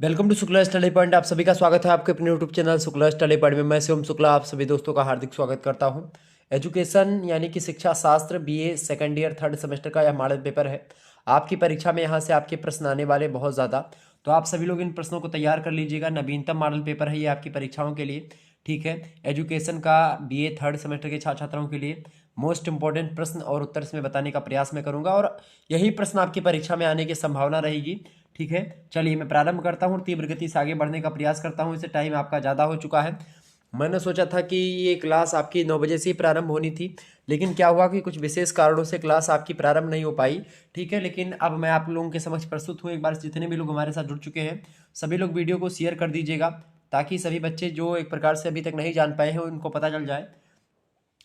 Welcome to Shukla study point. आप सभी का स्वागत है आपके अपने YouTube channel Shukla study point में। मैं शिवम शुक्ला आप सभी दोस्तों का हार्दिक स्वागत करता हूं। एजुकेशन यानी कि शिक्षा शास्त्र BA second year third semester का यह मॉडल पेपर है। आपकी परीक्षा में यहाँ से आपके प्रश्न आने वाले बहुत ज़्यादा, तो आप सभी लोग इन प्रश्नों को तैयार कर लीजिएगा। नवीनतम मॉडल पेपर है ये आपकी परीक्षाओं के लिए, ठीक है। एजुकेशन का बीए थर्ड सेमेस्टर के छात्र छात्राओं के लिए मोस्ट इंपॉर्टेंट प्रश्न और उत्तर इसमें बताने का प्रयास मैं करूंगा, और यही प्रश्न आपकी परीक्षा में आने की संभावना रहेगी, ठीक है। चलिए मैं प्रारंभ करता हूँ, तीव्र गति से आगे बढ़ने का प्रयास करता हूँ। इससे टाइम आपका ज़्यादा हो चुका है। मैंने सोचा था कि ये क्लास आपकी 9 बजे से ही प्रारंभ होनी थी, लेकिन क्या हुआ कि कुछ विशेष कारणों से क्लास आपकी प्रारंभ नहीं हो पाई, ठीक है। लेकिन अब मैं आप लोगों के समक्ष प्रस्तुत हूँ। एक बार जितने भी लोग हमारे साथ जुड़ चुके हैं सभी लोग वीडियो को शेयर कर दीजिएगा, ताकि सभी बच्चे जो एक प्रकार से अभी तक नहीं जान पाए हैं उनको पता चल जाए।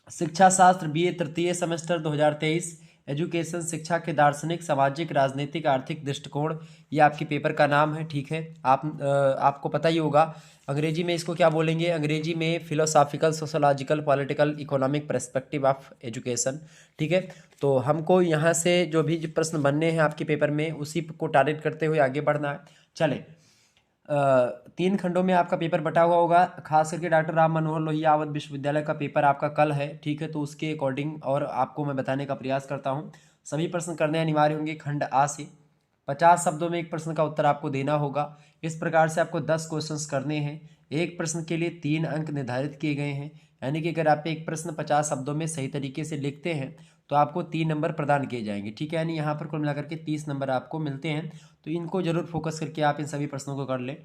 शिक्षा शास्त्र बीए तृतीय सेमेस्टर 2023, एजुकेशन शिक्षा के दार्शनिक सामाजिक राजनीतिक आर्थिक दृष्टिकोण, ये आपके पेपर का नाम है, ठीक है। आपको पता ही होगा अंग्रेजी में इसको क्या बोलेंगे। अंग्रेजी में philosophical sociological political economic perspective of education, ठीक है। तो हमको यहाँ से जो भी प्रश्न बनने हैं आपके पेपर में उसी को टारगेट करते हुए आगे बढ़ना है। चले, 3 खंडों में आपका पेपर बटा हुआ होगा। खास करके डॉक्टर राम मनोहर लोहिया अवध विश्वविद्यालय का पेपर आपका कल है, ठीक है। तो उसके अकॉर्डिंग और आपको मैं बताने का प्रयास करता हूँ। सभी प्रश्न करने अनिवार्य होंगे। खंड आ से 50 शब्दों में एक प्रश्न का उत्तर आपको देना होगा। इस प्रकार से आपको 10 क्वेश्चंस करने हैं। एक प्रश्न के लिए 3 अंक निर्धारित किए गए हैं, यानी कि अगर आप एक प्रश्न 50 शब्दों में सही तरीके से लिखते हैं तो आपको 3 नंबर प्रदान किए जाएंगे, ठीक है। यानी यहाँ पर कुल मिलाकर के 30 नंबर आपको मिलते हैं। तो इनको जरूर फोकस करके आप इन सभी प्रश्नों को कर लें।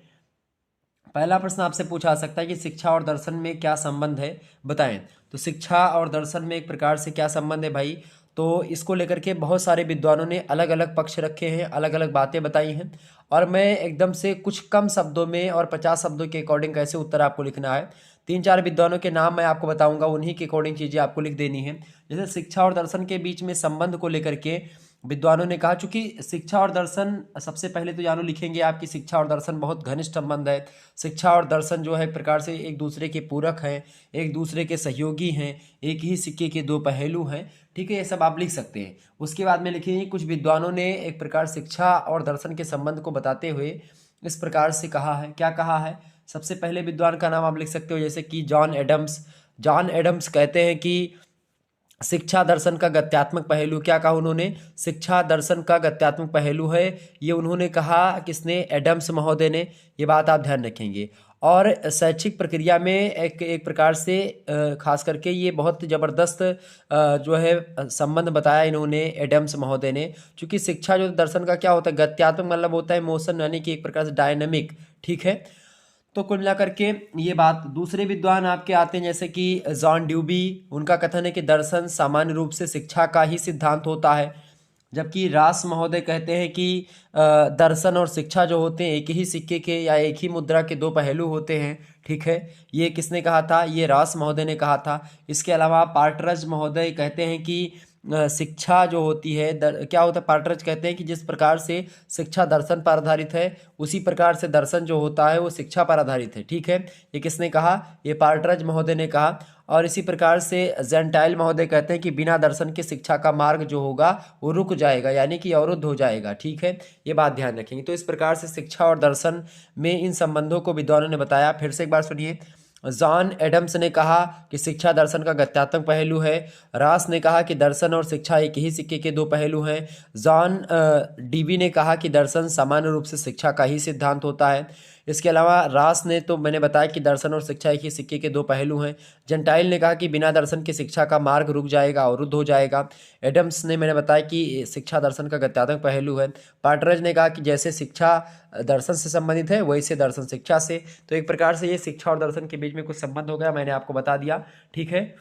पहला प्रश्न आपसे पूछा जा सकता है कि शिक्षा और दर्शन में क्या संबंध है, बताएं। तो शिक्षा और दर्शन में एक प्रकार से क्या संबंध है भाई, तो इसको लेकर के बहुत सारे विद्वानों ने अलग अलग पक्ष रखे हैं, अलग अलग बातें बताई हैं, और मैं एकदम से कुछ कम शब्दों में और 50 शब्दों के अकॉर्डिंग कैसे उत्तर आपको लिखना है, 3-4 विद्वानों के नाम मैं आपको बताऊंगा, उन्हीं के अकॉर्डिंग चीज़ें आपको लिख देनी है। जैसे शिक्षा और दर्शन के बीच में संबंध को लेकर के विद्वानों ने कहा, चूंकि शिक्षा और दर्शन, सबसे पहले तो जानो लिखेंगे आपकी शिक्षा और दर्शन बहुत घनिष्ठ संबंध है। शिक्षा और दर्शन जो है एक प्रकार से एक दूसरे के पूरक हैं, एक दूसरे के सहयोगी हैं, एक ही सिक्के के दो पहलू हैं, ठीक है। ये सब आप लिख सकते हैं। उसके बाद में लिखेंगे कुछ विद्वानों ने एक प्रकार शिक्षा और दर्शन के संबंध को बताते हुए इस प्रकार से कहा है। क्या कहा है, सबसे पहले विद्वान का नाम आप लिख सकते हो, जैसे कि जॉन एडम्स। जॉन एडम्स कहते हैं कि शिक्षा दर्शन का गत्यात्मक पहलू, क्या कहा उन्होंने, शिक्षा दर्शन का गत्यात्मक पहलू है, ये उन्होंने कहा। किसने, एडम्स महोदय ने। ये बात आप ध्यान रखेंगे। और शैक्षिक प्रक्रिया में एक प्रकार से खास करके ये बहुत ज़बरदस्त जो है संबंध बताया इन्होंने, एडम्स महोदय ने। क्योंकि शिक्षा जो दर्शन का क्या होता है, गत्यात्मक मतलब होता है मोशन, यानी कि एक प्रकार से डायनेमिक, ठीक है। तो कुल मिलाकर के ये बात। दूसरे विद्वान आपके आते हैं जैसे कि जॉन ड्यूबी। उनका कथन है कि दर्शन सामान्य रूप से शिक्षा का ही सिद्धांत होता है, जबकि रास महोदय कहते हैं कि दर्शन और शिक्षा जो होते हैं एक ही सिक्के के या एक ही मुद्रा के दो पहलू होते हैं, ठीक है। ये किसने कहा था, ये रास महोदय ने कहा था। इसके अलावा पार्टरज महोदय कहते हैं कि शिक्षा जो होती है क्या होता है, पार्टरज कहते हैं कि जिस प्रकार से शिक्षा दर्शन पर आधारित है उसी प्रकार से दर्शन जो होता है वो शिक्षा पर आधारित है, ठीक है। ये किसने कहा, ये पार्टरज महोदय ने कहा। और इसी प्रकार से जेंटाइल महोदय कहते हैं कि बिना दर्शन के शिक्षा का मार्ग जो होगा वो रुक जाएगा, यानी कि अवरुद्ध हो जाएगा, ठीक है। ये बात ध्यान रखेंगे। तो इस प्रकार से शिक्षा और दर्शन में इन संबंधों को विद्वानों ने बताया। फिर से एक बार सुनिए। जॉन एडम्स ने कहा कि शिक्षा दर्शन का गत्यात्मक पहलू है। रास ने कहा कि दर्शन और शिक्षा एक ही सिक्के के दो पहलू हैं। जॉन डीवी ने कहा कि दर्शन सामान्य रूप से शिक्षा का ही सिद्धांत होता है। इसके अलावा रास ने, तो मैंने बताया कि दर्शन और शिक्षा एक ही सिक्के के दो पहलू हैं। जंटाइल ने कहा कि बिना दर्शन के शिक्षा का मार्ग रुक जाएगा, अवरुद्ध हो जाएगा। एडम्स ने, मैंने बताया कि शिक्षा दर्शन का गत्यात्मक पहलू है। पार्टरज ने कहा कि जैसे शिक्षा दर्शन से संबंधित है वैसे दर्शन शिक्षा से। तो एक प्रकार से ये शिक्षा और दर्शन के बीच में कुछ संबंध हो गया, मैंने आपको बता दिया, ठीक है।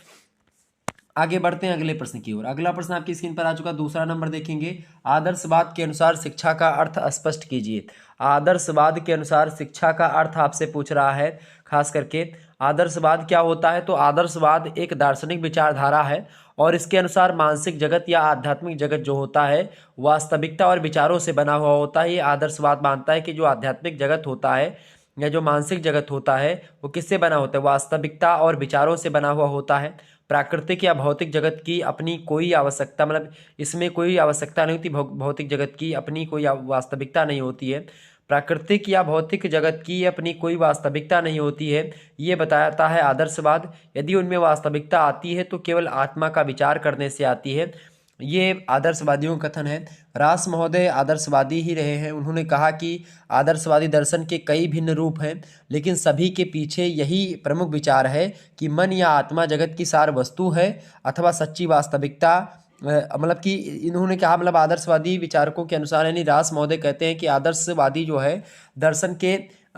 आगे बढ़ते हैं अगले प्रश्न की ओर। अगला प्रश्न आपकी स्क्रीन पर आ चुका, दूसरा नंबर देखेंगे। आदर्शवाद के अनुसार शिक्षा का अर्थ स्पष्ट कीजिए। आदर्शवाद के अनुसार शिक्षा का अर्थ आपसे पूछ रहा है। खास करके आदर्शवाद क्या होता है, तो आदर्शवाद एक दार्शनिक विचारधारा है और इसके अनुसार मानसिक जगत या आध्यात्मिक जगत जो होता है वास्तविकता और विचारों से बना हुआ होता है। ये आदर्शवाद मानता है कि जो आध्यात्मिक जगत होता है या जो मानसिक जगत होता है वो किससे बना होता है, वास्तविकता और विचारों से बना हुआ होता है। प्राकृतिक या भौतिक जगत की अपनी कोई आवश्यकता, मतलब इसमें कोई आवश्यकता नहीं होती, भौतिक जगत की अपनी कोई वास्तविकता नहीं होती है। प्राकृतिक या भौतिक जगत की अपनी कोई वास्तविकता नहीं होती है, ये बताता है आदर्शवाद। यदि उनमें वास्तविकता आती है तो केवल आत्मा का विचार करने से आती है। ये आदर्शवादियों का कथन है। रास महोदय आदर्शवादी ही रहे हैं। उन्होंने कहा कि आदर्शवादी दर्शन के कई भिन्न रूप हैं, लेकिन सभी के पीछे यही प्रमुख विचार है कि मन या आत्मा जगत की सार वस्तु है अथवा सच्ची वास्तविकता। मतलब कि इन्होंने कहा, मतलब आदर्शवादी विचारकों के अनुसार, यानी रास महोदय कहते हैं कि आदर्शवादी जो है दर्शन के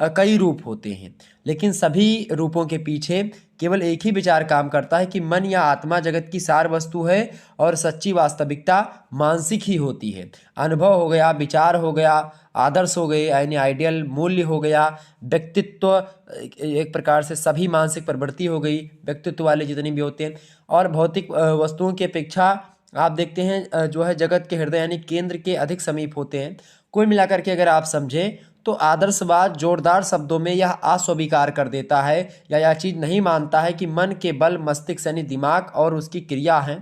कई रूप होते हैं, लेकिन सभी रूपों के पीछे केवल एक ही विचार काम करता है कि मन या आत्मा जगत की सार वस्तु है और सच्ची वास्तविकता मानसिक ही होती है। अनुभव हो गया, विचार हो गया, आदर्श हो गए यानी आइडियल, मूल्य हो गया, व्यक्तित्व, एक प्रकार से सभी मानसिक प्रवृत्ति हो गई व्यक्तित्व वाले जितने भी होते हैं। और भौतिक वस्तुओं की अपेक्षा आप देखते हैं जो है जगत के हृदय यानी केंद्र के अधिक समीप होते हैं। कुल मिलाकर के अगर आप समझें तो आदर्शवाद जोरदार शब्दों में यह अस्वीकार कर देता है या यह चीज़ नहीं मानता है कि मन के बल मस्तिष्क यानी दिमाग और उसकी क्रिया है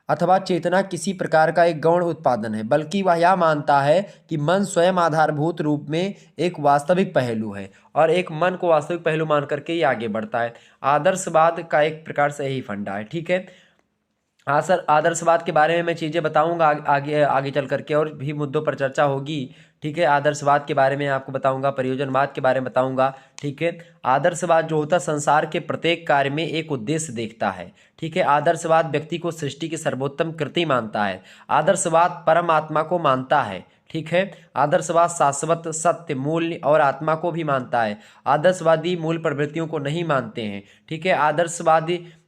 अथवा चेतना किसी प्रकार का एक गौण उत्पादन है, बल्कि वह यह मानता है कि मन स्वयं आधारभूत रूप में एक वास्तविक पहलू है और एक मन को वास्तविक पहलू मान करके ही आगे बढ़ता है। आदर्शवाद का एक प्रकार से यही फंडा है। ठीक है, हाँ सर, आदर्शवाद के बारे में मैं चीज़ें बताऊंगा आगे आगे चल करके, और भी मुद्दों पर चर्चा होगी। ठीक है, आदर्शवाद के बारे में आपको बताऊंगा, प्रयोजनवाद के बारे में बताऊंगा। ठीक है, आदर्शवाद जो होता है संसार के प्रत्येक कार्य में एक उद्देश्य देखता है। ठीक है, आदर्शवाद व्यक्ति को सृष्टि की सर्वोत्तम कृति मानता है। आदर्शवाद परमात्मा को मानता है। ठीक है, आदर्शवाद शाश्वत सत्य मूल्य और आत्मा को भी मानता है। आदर्शवादी मूल प्रवृत्तियों को नहीं मानते हैं। ठीक है,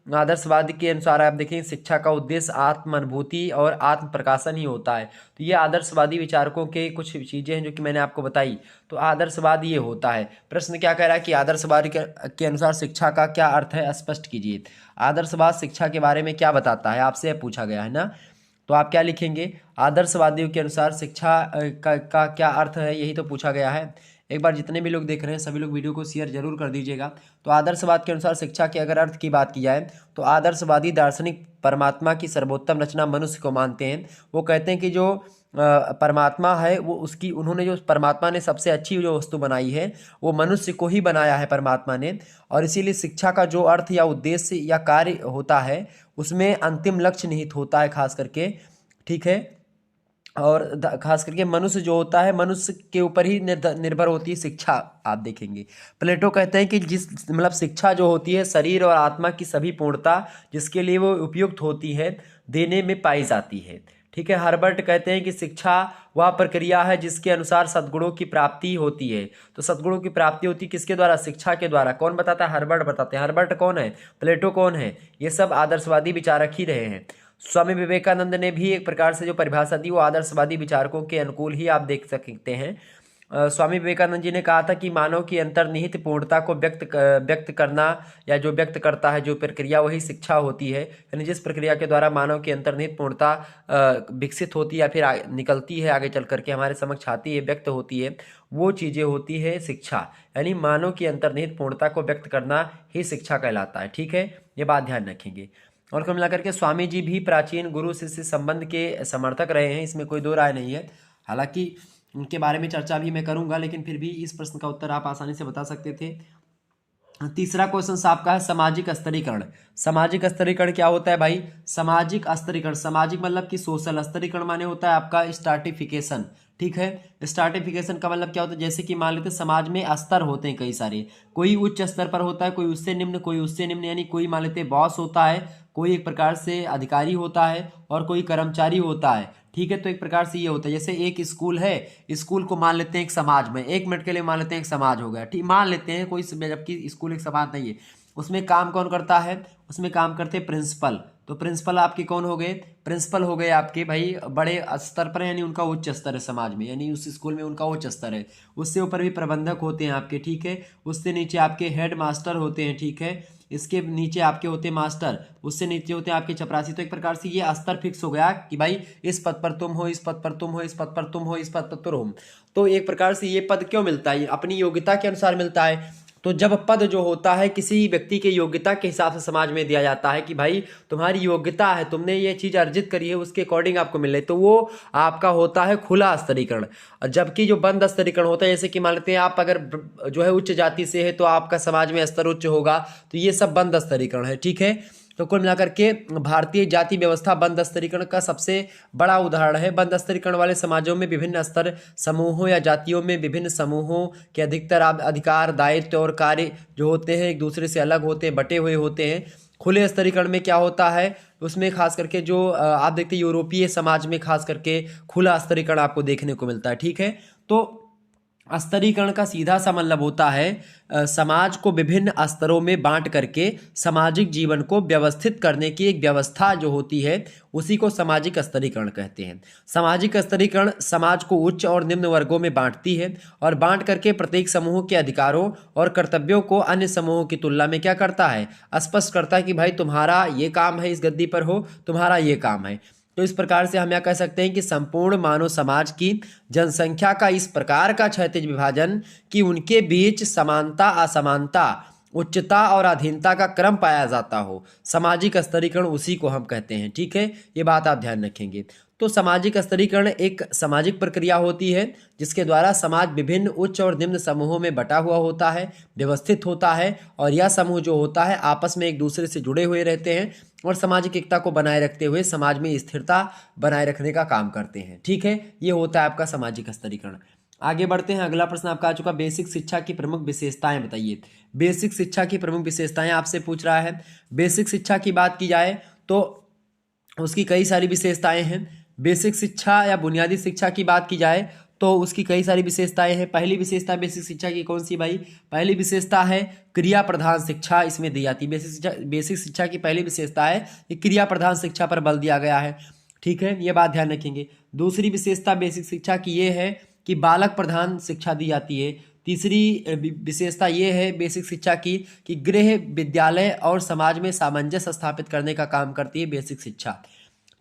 आदर्शवाद के अनुसार आप देखें शिक्षा का उद्देश्य आत्म अनुभूति और आत्म प्रकाशन ही होता है। तो ये आदर्शवादी विचारकों के कुछ चीज़ें हैं जो कि मैंने आपको बताई। तो आदर्शवाद ये होता है। प्रश्न क्या कह रहा है कि आदर्शवाद के अनुसार शिक्षा का क्या अर्थ है, स्पष्ट कीजिए। आदर्शवाद शिक्षा के बारे में क्या बताता है, आपसे यह पूछा गया है ना। तो आप क्या लिखेंगे, आदर्शवादियों के अनुसार शिक्षा का क्या अर्थ है, यही तो पूछा गया है। एक बार जितने भी लोग देख रहे हैं सभी लोग वीडियो को शेयर जरूर कर दीजिएगा। तो आदर्शवाद के अनुसार शिक्षा के अगर अर्थ की बात की जाए तो आदर्शवादी दार्शनिक परमात्मा की सर्वोत्तम रचना मनुष्य को मानते हैं। वो कहते हैं कि जो परमात्मा है वो उसकी, उन्होंने जो परमात्मा ने सबसे अच्छी जो वस्तु बनाई है वो मनुष्य को ही बनाया है परमात्मा ने। और इसीलिए शिक्षा का जो अर्थ या उद्देश्य या कार्य होता है उसमें अंतिम लक्ष्य निहित होता है खास करके। ठीक है, और खास करके मनुष्य जो होता है मनुष्य के ऊपर ही निर्भर होती है शिक्षा। आप देखेंगे प्लेटो कहते हैं कि जिस मतलब शिक्षा जो होती है शरीर और आत्मा की सभी पूर्णता जिसके लिए वो उपयुक्त होती है देने में पाई जाती है। ठीक है, हर्बर्ट कहते हैं कि शिक्षा वह प्रक्रिया है जिसके अनुसार सद्गुणों की प्राप्ति होती है। तो सद्गुणों की प्राप्ति होती है किसके द्वारा, शिक्षा के द्वारा। कौन बताता है, हर्बर्ट बताते हैं। हर्बर्ट कौन है, प्लेटो कौन है, ये सब आदर्शवादी विचारक ही रहे हैं। स्वामी विवेकानंद ने भी एक प्रकार से जो परिभाषा दी वो आदर्शवादी विचारकों के अनुकूल ही आप देख सकते हैं। स्वामी विवेकानंद जी ने कहा था कि मानव की अंतर्निहित पूर्णता को व्यक्त करना या जो व्यक्त करता है जो प्रक्रिया वही शिक्षा होती है। यानी जिस प्रक्रिया के द्वारा मानव की अंतर्निहित पूर्णता विकसित होती है या फिर निकलती है आगे चल करके हमारे समक्ष आती है, व्यक्त होती है, वो चीज़ें होती है शिक्षा। यानी मानव की अंतर्निहित पूर्णता को व्यक्त करना ही शिक्षा कहलाता है। ठीक है, ये बात ध्यान रखेंगे। और कुल मिलाकर के स्वामी जी भी प्राचीन गुरु शिष्य संबंध के समर्थक रहे हैं, इसमें कोई दो राय नहीं है। हालांकि उनके बारे में चर्चा भी मैं करूंगा, लेकिन फिर भी इस प्रश्न का उत्तर आप आसानी से बता सकते थे। तीसरा क्वेश्चन आपका है सामाजिक स्तरीकरण। सामाजिक स्तरीकरण क्या होता है भाई, सामाजिक स्तरीकरण, सामाजिक मतलब कि सोशल, स्तरीकरण माने होता है आपका स्ट्रैटिफिकेशन। ठीक है, स्ट्रैटिफिकेशन का मतलब क्या होता है, जैसे कि मान लेते हैं समाज में स्तर होते हैं कई सारे, कोई उच्च स्तर पर होता है, कोई उससे निम्न, कोई उससे निम्न। यानी कोई मान लेते हैं बॉस होता है, कोई एक प्रकार से अधिकारी होता है और कोई कर्मचारी होता है। ठीक है, तो एक प्रकार से ये होता है जैसे एक स्कूल है, स्कूल को मान लेते हैं एक समाज में, एक मिनट के लिए मान लेते हैं एक समाज हो गया। ठीक, मान लेते हैं कोई, जबकि स्कूल एक समाज नहीं है। उसमें काम कौन करता है, उसमें काम करते हैं प्रिंसिपल। तो प्रिंसिपल आपके कौन हो गए, प्रिंसिपल हो गए आपके भाई बड़े स्तर पर, यानी उनका उच्च स्तर है समाज में, यानी उस स्कूल में उनका उच्च स्तर है। उससे ऊपर भी प्रबंधक होते हैं आपके। ठीक है, उससे नीचे आपके हेड मास्टर होते हैं। ठीक है, इसके नीचे आपके होते हैं मास्टर, उससे नीचे होते हैं आपके चपरासी। तो एक प्रकार से ये स्तर फिक्स हो गया कि भाई इस पद पर तुम हो, इस पद पर तुम हो, इस पद पर तुम हो, इस पद पर तुम हो। तो एक प्रकार से ये पद क्यों मिलता है, अपनी योग्यता के अनुसार मिलता है। तो जब पद जो होता है किसी व्यक्ति के योग्यता के हिसाब से समाज में दिया जाता है कि भाई तुम्हारी योग्यता है, तुमने ये चीज़ अर्जित करी है, उसके अकॉर्डिंग आपको मिल रही है, तो वो आपका होता है खुला स्तरीकरण। और जबकि जो बंद स्तरीकरण होता है, जैसे कि मान लेते हैं आप अगर जो है उच्च जाति से है तो आपका समाज में स्तर उच्च होगा, तो ये सब बंद स्तरीकरण है। ठीक है, तो कुल मिलाकर के भारतीय जाति व्यवस्था बंद स्तरीकरण का सबसे बड़ा उदाहरण है। बंद स्तरीकरण वाले समाजों में विभिन्न स्तर समूहों या जातियों में विभिन्न समूहों के अधिकतर अधिकार, दायित्व और कार्य जो होते हैं एक दूसरे से अलग होते हैं, बटे हुए होते हैं। खुले स्तरीकरण में क्या होता है, उसमें खास करके जो आप देखते हैं यूरोपीय समाज में खास करके खुला स्तरीकरण आपको देखने को मिलता है। ठीक है, तो स्तरीकरण का सीधा सा मतलब होता है समाज को विभिन्न स्तरों में बांट करके सामाजिक जीवन को व्यवस्थित करने की एक व्यवस्था जो होती है, उसी को सामाजिक स्तरीकरण कहते हैं। सामाजिक स्तरीकरण समाज को उच्च और निम्न वर्गों में बांटती है और बांट करके प्रत्येक समूह के अधिकारों और कर्तव्यों को अन्य समूहों की तुलना में क्या करता है, स्पष्ट करता है कि भाई तुम्हारा ये काम है, इस गद्दी पर हो, तुम्हारा ये काम है। तो इस प्रकार से हम यह कह सकते हैं कि संपूर्ण मानव समाज की जनसंख्या का इस प्रकार का क्षैतिज विभाजन कि उनके बीच समानता, असमानता, उच्चता और अधीनता का क्रम पाया जाता हो, सामाजिक स्तरीकरण उसी को हम कहते हैं। ठीक है, ये बात आप ध्यान रखेंगे। तो सामाजिक स्तरीकरण एक सामाजिक प्रक्रिया होती है जिसके द्वारा समाज विभिन्न उच्च और निम्न समूहों में बटा हुआ होता है, व्यवस्थित होता है, और यह समूह जो होता है आपस में एक दूसरे से जुड़े हुए रहते हैं और सामाजिक एकता को बनाए रखते हुए समाज में स्थिरता बनाए रखने का काम करते हैं। ठीक है, ये होता है आपका सामाजिक स्तरीकरण। आगे बढ़ते हैं, अगला प्रश्न आपका आ चुका, बेसिक शिक्षा की प्रमुख विशेषताएं बताइए। बेसिक शिक्षा की प्रमुख विशेषताएं आपसे पूछ रहा है। बेसिक शिक्षा की बात की जाए तो उसकी कई सारी विशेषताएं हैं। बेसिक शिक्षा या बुनियादी शिक्षा की बात की जाए तो उसकी कई सारी विशेषताएं हैं। पहली विशेषता बेसिक शिक्षा की कौन सी भाई, पहली विशेषता है क्रिया प्रधान शिक्षा इसमें दी जाती है। बेसिक शिक्षा की पहली विशेषता है कि क्रिया प्रधान शिक्षा पर बल दिया गया है। ठीक है, ये बात ध्यान रखेंगे। दूसरी विशेषता बेसिक शिक्षा की ये है कि बालक प्रधान शिक्षा दी जाती है। तीसरी विशेषता ये है बेसिक शिक्षा की कि गृह, विद्यालय और समाज में सामंजस्य स्थापित करने का काम करती है बेसिक शिक्षा।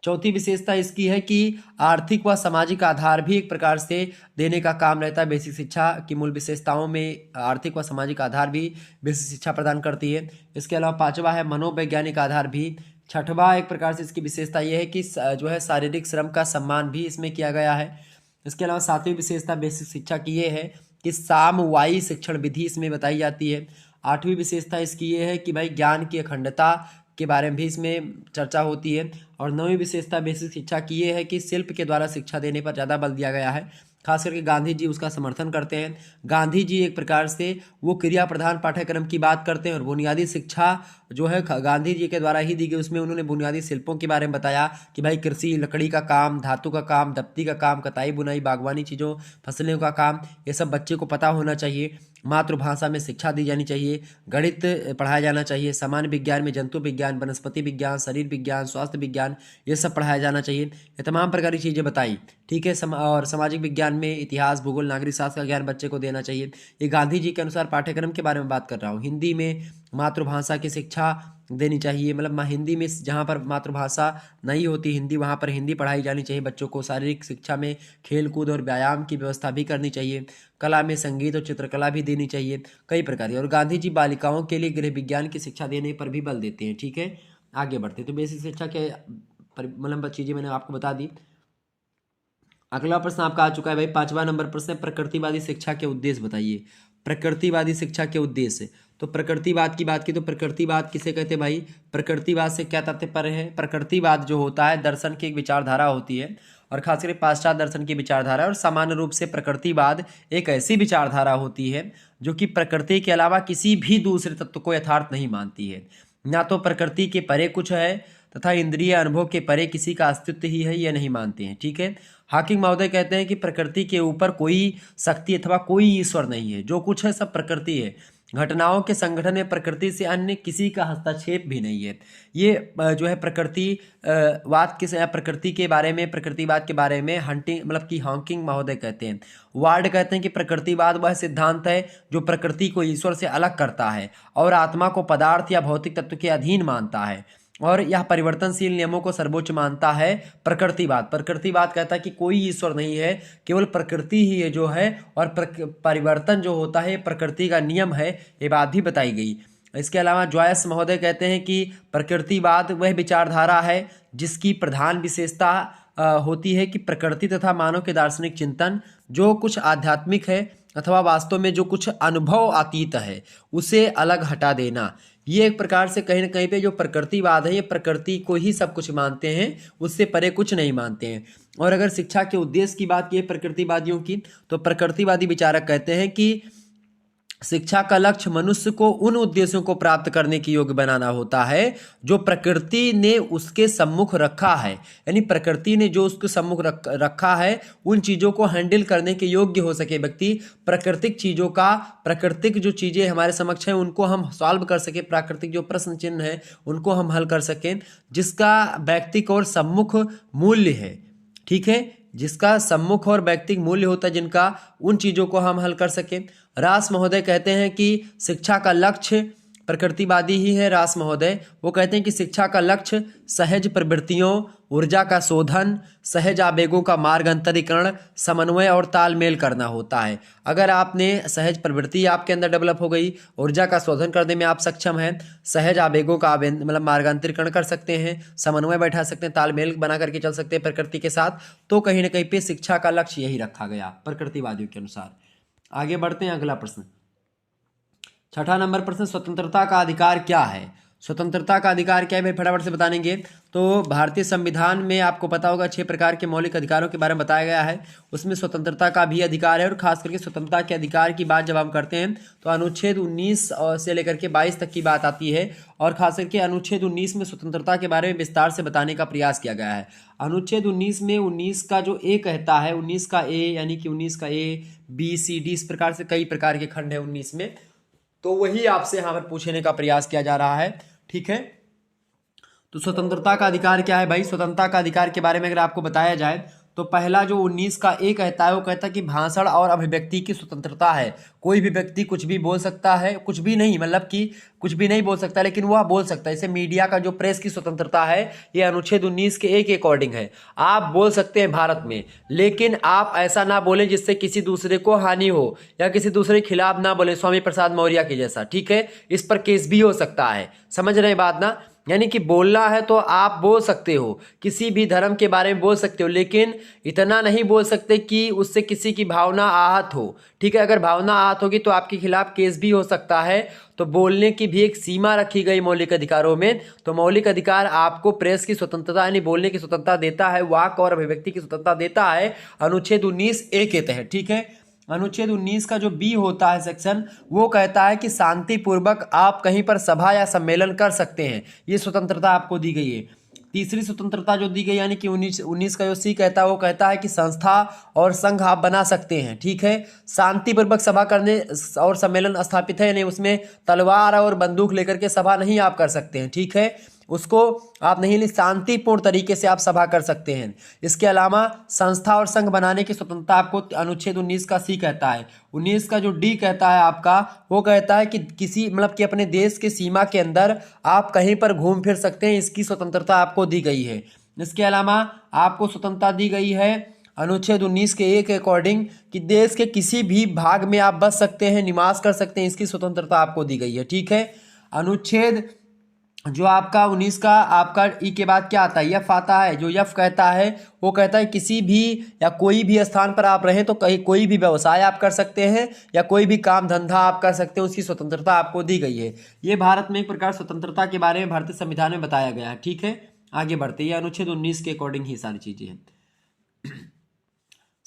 चौथी विशेषता इसकी है कि आर्थिक व सामाजिक आधार भी एक प्रकार से देने का काम रहता है। बेसिक शिक्षा की मूल विशेषताओं में आर्थिक व सामाजिक आधार भी बेसिक शिक्षा प्रदान करती है। इसके अलावा पांचवा है मनोवैज्ञानिक आधार भी। छठवां एक प्रकार से इसकी विशेषता यह है कि जो है शारीरिक श्रम का सम्मान भी इसमें किया गया है। इसके अलावा सातवीं विशेषता बेसिक शिक्षा की ये है कि सामवायी शिक्षण विधि इसमें बताई जाती है। आठवीं विशेषता इसकी ये है कि भाई ज्ञान की अखंडता के बारे में भी इसमें चर्चा होती है। और नौवीं विशेषता बेसिक शिक्षा की ये है कि शिल्प के द्वारा शिक्षा देने पर ज़्यादा बल दिया गया है। खास करके गांधी जी उसका समर्थन करते हैं। गांधी जी एक प्रकार से वो क्रिया प्रधान पाठ्यक्रम की बात करते हैं और बुनियादी शिक्षा जो है गांधी जी के द्वारा ही दी गई, उसमें उन्होंने बुनियादी शिल्पों के बारे में बताया कि भाई कृषि, लकड़ी का काम, धातु का काम, दफ्ती का काम, कताई बुनाई, बागवानी चीज़ों, फसलों का काम, ये सब बच्चे को पता होना चाहिए। मातृभाषा में शिक्षा दी जानी चाहिए, गणित पढ़ाया जाना चाहिए, सामान्य विज्ञान में जंतु विज्ञान, वनस्पति विज्ञान, शरीर विज्ञान, स्वास्थ्य विज्ञान, ये सब पढ़ाया जाना चाहिए। ये तमाम प्रकार की चीज़ें बताई। ठीक है, और सामाजिक विज्ञान में इतिहास, भूगोल, नागरिक शास्त्र का ज्ञान बच्चे को देना चाहिए। ये गांधी जी के अनुसार पाठ्यक्रम के बारे में बात कर रहा हूँ। हिंदी में मातृभाषा की शिक्षा देनी चाहिए, मतलब हिंदी में जहाँ पर मातृभाषा नहीं होती हिंदी, वहाँ पर हिंदी पढ़ाई जानी चाहिए बच्चों को। शारीरिक शिक्षा में खेल कूद और व्यायाम की व्यवस्था भी करनी चाहिए। कला में संगीत और चित्रकला भी देनी चाहिए, कई प्रकार की। और गांधी जी बालिकाओं के लिए गृह विज्ञान की शिक्षा देने पर भी बल देते हैं। ठीक है, आगे बढ़ते तो बेसिक शिक्षा के मतलब चीज़ें मैंने आपको बता दी। अगला प्रश्न आपका आ चुका है भाई, 5वां नंबर प्रश्न, प्रकृतिवादी शिक्षा के उद्देश्य बताइए। प्रकृतिवादी शिक्षा के उद्देश्य, तो प्रकृतिवाद की बात की तो प्रकृतिवाद किसे कहते हैं भाई, प्रकृतिवाद से क्या तात्पर्य है। प्रकृतिवाद जो होता है दर्शन की एक विचारधारा होती है और खासकर पाश्चात्य दर्शन की विचारधारा, और सामान्य रूप से प्रकृतिवाद एक ऐसी विचारधारा होती है जो कि प्रकृति के अलावा किसी भी दूसरे तत्व को यथार्थ नहीं मानती है। ना तो प्रकृति के परे कुछ है तथा इंद्रिय अनुभव के परे किसी का अस्तित्व ही है, यह नहीं मानते हैं। ठीक है, हॉकिंग महोदय कहते हैं कि प्रकृति के ऊपर कोई शक्ति अथवा कोई ईश्वर नहीं है, जो कुछ है सब प्रकृति है। घटनाओं के संगठन में प्रकृति से अन्य किसी का हस्तक्षेप भी नहीं है। ये जो है प्रकृतिवाद के प्रकृति के बारे में, प्रकृतिवाद के बारे में हॉकिंग महोदय कहते हैं। वार्ड कहते हैं कि प्रकृतिवाद वह सिद्धांत है जो प्रकृति को ईश्वर से अलग करता है और आत्मा को पदार्थ या भौतिक तत्व के अधीन मानता है। और यह परिवर्तनशील नियमों को सर्वोच्च मानता है प्रकृतिवाद। प्रकृतिवाद कहता है कि कोई ईश्वर नहीं है, केवल प्रकृति ही है जो है, और परिवर्तन जो होता है प्रकृति का नियम है, ये बात भी बताई गई। इसके अलावा जॉयस महोदय कहते हैं कि प्रकृतिवाद वह विचारधारा है जिसकी प्रधान विशेषता होती है कि प्रकृति तथा मानव के दार्शनिक चिंतन जो कुछ आध्यात्मिक है अथवा वास्तव में जो कुछ अनुभव अतीत है उसे अलग हटा देना। ये एक प्रकार से कहीं ना कहीं पे जो प्रकृतिवाद है, ये प्रकृति को ही सब कुछ मानते हैं, उससे परे कुछ नहीं मानते हैं। और अगर शिक्षा के उद्देश्य की बात की प्रकृतिवादियों की, तो प्रकृतिवादी विचारक कहते हैं कि शिक्षा का लक्ष्य मनुष्य को उन उद्देश्यों को प्राप्त करने के योग्य बनाना होता है जो प्रकृति ने उसके सम्मुख रखा है। यानी प्रकृति ने जो उसके सम्मुख रखा है उन चीज़ों को हैंडल करने के योग्य हो सके व्यक्ति। प्राकृतिक चीज़ों का, प्राकृतिक जो चीज़ें हमारे समक्ष हैं उनको हम सॉल्व कर सके, प्राकृतिक जो प्रश्न चिन्ह है उनको हम हल कर सकें, जिसका व्यक्तिक और सम्मुख मूल्य है, ठीक है, जिसका सम्मुख और व्यक्तिक मूल्य होता है, जिनका, उन चीज़ों को हम हल कर सकें। रास महोदय कहते हैं कि शिक्षा का लक्ष्य, प्रकृतिवादी ही है रास महोदय, वो कहते हैं कि शिक्षा का लक्ष्य सहज प्रवृत्तियों, ऊर्जा का शोधन, सहज आवेगों का मार्गांतरीकरण, समन्वय और तालमेल करना होता है। अगर आपने सहज प्रवृत्ति आपके अंदर डेवलप हो गई, ऊर्जा का शोधन करने में आप सक्षम हैं, सहज आवेगों का मतलब मार्गांतरीकरण कर सकते हैं, समन्वय बैठा सकते हैं, तालमेल बना करके चल सकते हैं प्रकृति के साथ, तो कहीं ना कहीं पे शिक्षा का लक्ष्य यही रखा गया प्रकृतिवादियों के अनुसार। आगे बढ़ते हैं, अगला प्रश्न, छठा नंबर प्रश्न, स्वतंत्रता का अधिकार क्या है? स्वतंत्रता का अधिकार क्या है भाई, फटाफट से बतानेंगे। तो भारतीय संविधान में आपको पता होगा 6 प्रकार के मौलिक अधिकारों के बारे में बताया गया है, उसमें स्वतंत्रता का भी अधिकार है। और खास करके स्वतंत्रता के अधिकार की बात जब हम करते हैं तो अनुच्छेद 19 से लेकर के 22 तक की बात आती है, और खास करके अनुच्छेद 19 में स्वतंत्रता के बारे में विस्तार से बताने का प्रयास किया गया है। अनुच्छेद 19 में 19 का जो ए कहता है, 19 का ए यानी कि 19 का ए, बी, सी, डी, इस प्रकार से कई प्रकार के खंड है 19 में, तो वही आपसे यहाँ पर पूछने का प्रयास किया जा रहा है, ठीक है। तो स्वतंत्रता का अधिकार क्या है भाई? स्वतंत्रता का अधिकार के बारे में अगर आपको बताया जाए तो पहला जो 19 का ए कहता है वो कहता है कि भाषण और अभिव्यक्ति की स्वतंत्रता है। कोई भी व्यक्ति कुछ भी बोल सकता है, कुछ भी नहीं मतलब कि कुछ भी नहीं बोल सकता, लेकिन वह बोल सकता है। जैसे मीडिया का जो प्रेस की स्वतंत्रता है ये अनुच्छेद 19 के ए के अकॉर्डिंग है। आप बोल सकते हैं भारत में, लेकिन आप ऐसा ना बोले जिससे किसी दूसरे को हानि हो या किसी दूसरे के खिलाफ ना बोले, स्वामी प्रसाद मौर्य के जैसा, ठीक है। इस पर केस भी हो सकता है, समझ रहे हैं बात ना। यानी कि बोलना है तो आप बोल सकते हो, किसी भी धर्म के बारे में बोल सकते हो, लेकिन इतना नहीं बोल सकते कि उससे किसी की भावना आहत हो, ठीक है। अगर भावना आहत होगी तो आपके खिलाफ केस भी हो सकता है। तो बोलने की भी एक सीमा रखी गई मौलिक अधिकारों में। तो मौलिक अधिकार आपको प्रेस की स्वतंत्रता यानी बोलने की स्वतंत्रता देता है, वाक और अभिव्यक्ति की स्वतंत्रता देता है अनुच्छेद 19 ए के तहत, ठीक है। अनुच्छेद 19 का जो बी होता है सेक्शन, वो कहता है कि शांतिपूर्वक आप कहीं पर सभा या सम्मेलन कर सकते हैं, ये स्वतंत्रता आपको दी गई है। तीसरी स्वतंत्रता जो दी गई यानी कि 19 का जो सी कहता है वो कहता है कि संस्था और संघ आप बना सकते हैं, ठीक है। शांतिपूर्वक सभा करने और सम्मेलन स्थापित है, नहीं उसमें तलवार और बंदूक लेकर के सभा नहीं आप कर सकते हैं, ठीक है। उसको आप नहीं, शांतिपूर्ण तरीके से आप सभा कर सकते हैं। इसके अलावा संस्था और संघ बनाने की स्वतंत्रता आपको अनुच्छेद 19 का सी कहता है। 19 का जो डी कहता है आपका, वो कहता है कि किसी मतलब कि अपने देश के सीमा के अंदर आप कहीं पर घूम फिर सकते हैं, इसकी स्वतंत्रता आपको दी गई है। इसके अलावा आपको स्वतंत्रता दी गई है अनुच्छेद 19 के ए के अकॉर्डिंग कि देश के किसी भी भाग में आप बस सकते हैं, निवास कर सकते हैं, इसकी स्वतंत्रता आपको दी गई है, ठीक है। अनुच्छेद जो आपका 19 का आपका ई के बाद क्या आता है, यफ आता है। जो यफ कहता है वो कहता है किसी भी या कोई भी स्थान पर आप रहें तो कहीं कोई भी व्यवसाय आप कर सकते हैं या कोई भी काम धंधा आप कर सकते हैं, उसकी स्वतंत्रता आपको दी गई है। ये भारत में एक प्रकार स्वतंत्रता के बारे में भारतीय संविधान में बताया गया है, ठीक है। आगे बढ़ते हैं, अनुच्छेद 19 के अकॉर्डिंग ही सारी चीजें हैं।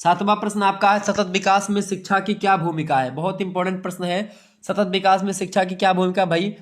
सातवां प्रश्न आपका है, सतत विकास में शिक्षा की क्या भूमिका है? बहुत इंपॉर्टेंट प्रश्न है। सतत विकास में शिक्षा की क्या भूमिका भाई?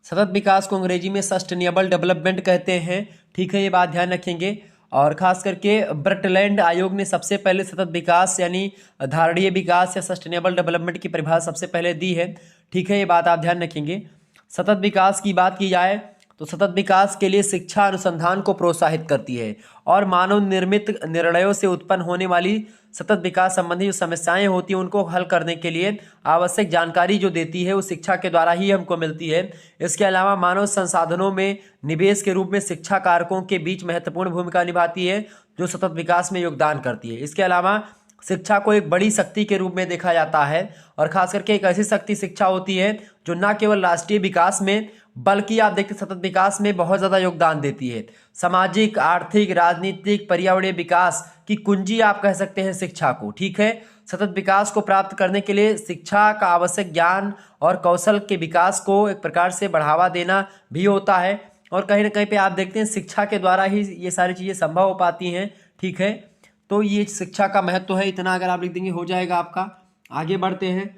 सतत विकास को अंग्रेजी में सस्टेनेबल डेवलपमेंट कहते हैं, ठीक है, ये बात ध्यान रखेंगे। और खास करके ब्रटलैंड आयोग ने सबसे पहले सतत विकास यानी धारणीय विकास या सस्टेनेबल डेवलपमेंट की परिभाषा सबसे पहले दी है, ठीक है, ये बात आप ध्यान रखेंगे। सतत विकास की बात की जाए तो सतत विकास के लिए शिक्षा अनुसंधान को प्रोत्साहित करती है और मानव निर्मित निर्णयों से उत्पन्न होने वाली सतत विकास संबंधी जो समस्याएं होती हैं उनको हल करने के लिए आवश्यक जानकारी जो देती है वो शिक्षा के द्वारा ही हमको मिलती है। इसके अलावा मानव संसाधनों में निवेश के रूप में शिक्षा कारकों के बीच महत्वपूर्ण भूमिका निभाती है जो सतत विकास में योगदान करती है। इसके अलावा शिक्षा को एक बड़ी शक्ति के रूप में देखा जाता है और खास करके एक ऐसी शक्ति शिक्षा होती है जो न केवल राष्ट्रीय विकास में बल्कि आप देखते सतत विकास में बहुत ज़्यादा योगदान देती है। सामाजिक, आर्थिक, राजनीतिक, पर्यावरणीय विकास की कुंजी आप कह सकते हैं शिक्षा को। ठीक है, सतत विकास को प्राप्त करने के लिए शिक्षा का आवश्यक ज्ञान और कौशल के विकास को एक प्रकार से बढ़ावा देना भी होता है और कहीं ना कहीं पे आप देखते हैं शिक्षा के द्वारा ही ये सारी चीज़ें संभव हो पाती हैं। ठीक है, तो ये शिक्षा का महत्व है, इतना अगर आप लिख देंगे हो जाएगा आपका। आगे बढ़ते हैं,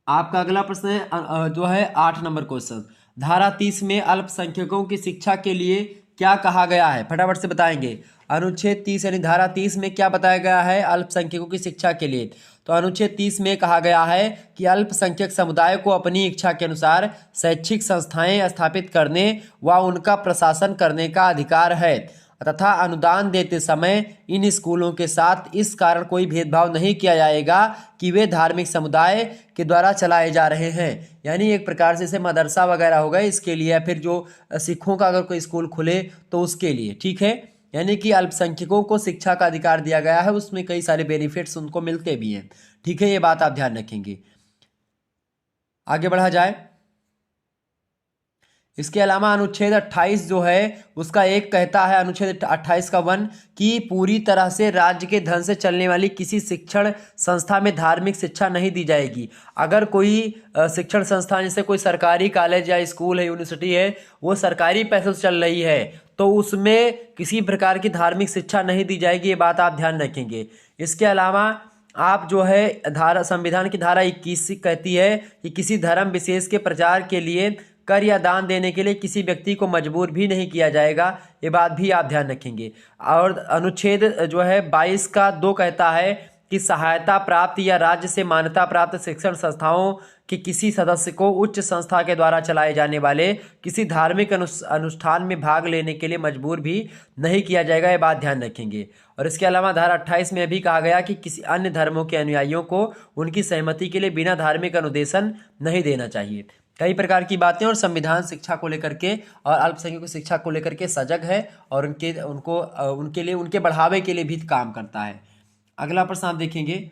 आपका अगला प्रश्न है जो है 8 नंबर क्वेश्चन। धारा 30 में अल्पसंख्यकों की शिक्षा के लिए क्या कहा गया है, फटाफट से बताएंगे। अनुच्छेद 30 यानी धारा 30 में क्या बताया गया है अल्पसंख्यकों की शिक्षा के लिए? तो अनुच्छेद 30 में कहा गया है कि अल्पसंख्यक समुदाय को अपनी इच्छा के अनुसार शैक्षिक संस्थाएं स्थापित करने व उनका प्रशासन करने का अधिकार है तथा अनुदान देते समय इन स्कूलों के साथ इस कारण कोई भेदभाव नहीं किया जाएगा कि वे धार्मिक समुदाय के द्वारा चलाए जा रहे हैं। यानी एक प्रकार से इसे मदरसा वगैरह होगा इसके लिए, या फिर जो सिखों का अगर कोई स्कूल खुले तो उसके लिए। ठीक है, यानी कि अल्पसंख्यकों को शिक्षा का अधिकार दिया गया है, उसमें कई सारे बेनिफिट्स उनको मिलते भी हैं। ठीक है, ये बात आप ध्यान रखेंगे। आगे बढ़ा जाए, इसके अलावा अनुच्छेद 28 जो है उसका एक कहता है, अनुच्छेद 28 का 1 कि पूरी तरह से राज्य के धन से चलने वाली किसी शिक्षण संस्था में धार्मिक शिक्षा नहीं दी जाएगी। अगर कोई शिक्षण संस्था जैसे कोई सरकारी कॉलेज या स्कूल है, यूनिवर्सिटी है, वो सरकारी पैसों से चल रही है तो उसमें किसी प्रकार की धार्मिक शिक्षा नहीं दी जाएगी, ये बात आप ध्यान रखेंगे। इसके अलावा आप जो है संविधान की धारा 21 कहती है कि किसी धर्म विशेष के प्रचार के लिए कर या दान देने के लिए किसी व्यक्ति को मजबूर भी नहीं किया जाएगा, ये बात भी आप ध्यान रखेंगे। और अनुच्छेद जो है 22 का 2 कहता है कि सहायता प्राप्त या राज्य से मान्यता प्राप्त शिक्षण संस्थाओं के किसी सदस्य को उच्च संस्था के द्वारा चलाए जाने वाले किसी धार्मिक अनुष्ठान में भाग लेने के लिए मजबूर भी नहीं किया जाएगा, ये बात ध्यान रखेंगे। और इसके अलावा धारा 28 में भी कहा गया कि किसी अन्य धर्मों के अनुयायियों को उनकी सहमति के लिए बिना धार्मिक अनुदेशन नहीं देना चाहिए। कई प्रकार की बातें, और संविधान शिक्षा को लेकर के और अल्पसंख्यकों की शिक्षा को लेकर के सजग है और उनके लिए उनके बढ़ावे के लिए भी काम करता है। अगला प्रश्न आप देखेंगे,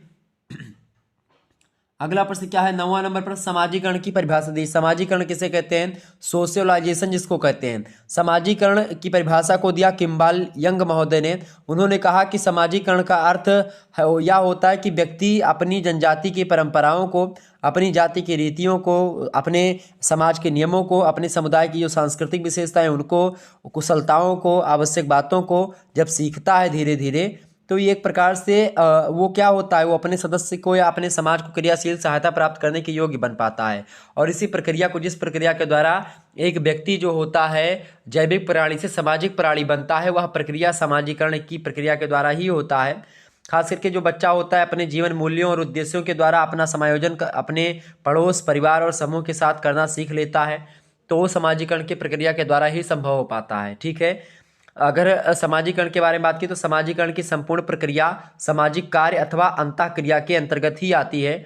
अगला प्रश्न क्या है 9वां नंबर पर समाजीकरण की परिभाषा दी। समाजीकरण किसे कहते हैं? सोशलाइजेशन जिसको कहते हैं। समाजीकरण की परिभाषा को दिया किम्बाल यंग महोदय ने। उन्होंने कहा कि समाजीकरण का अर्थ यह होता है कि व्यक्ति अपनी जनजाति की परंपराओं को, अपनी जाति की रीतियों को, अपने समाज के नियमों को, अपने समुदाय की जो सांस्कृतिक विशेषताएं उनको, कुशलताओं को, आवश्यक बातों को जब सीखता है धीरे धीरे, तो ये एक प्रकार से वो क्या होता है, वो अपने सदस्य को या अपने समाज को क्रियाशील सहायता प्राप्त करने के योग्य बन पाता है। और इसी प्रक्रिया को, जिस प्रक्रिया के द्वारा एक व्यक्ति जो होता है जैविक प्राणी से सामाजिक प्राणी बनता है, वह प्रक्रिया समाजीकरण की प्रक्रिया के द्वारा ही होता है। खास करके जो बच्चा होता है अपने जीवन मूल्यों और उद्देश्यों के द्वारा अपना समायोजन अपने पड़ोस, परिवार और समूह के साथ करना सीख लेता है, तो वो समाजीकरण की प्रक्रिया के द्वारा ही संभव हो पाता है। ठीक है, अगर समाजीकरण के बारे में बात की तो समाजीकरण की संपूर्ण प्रक्रिया सामाजिक कार्य अथवा अंतःक्रिया के अंतर्गत ही आती है।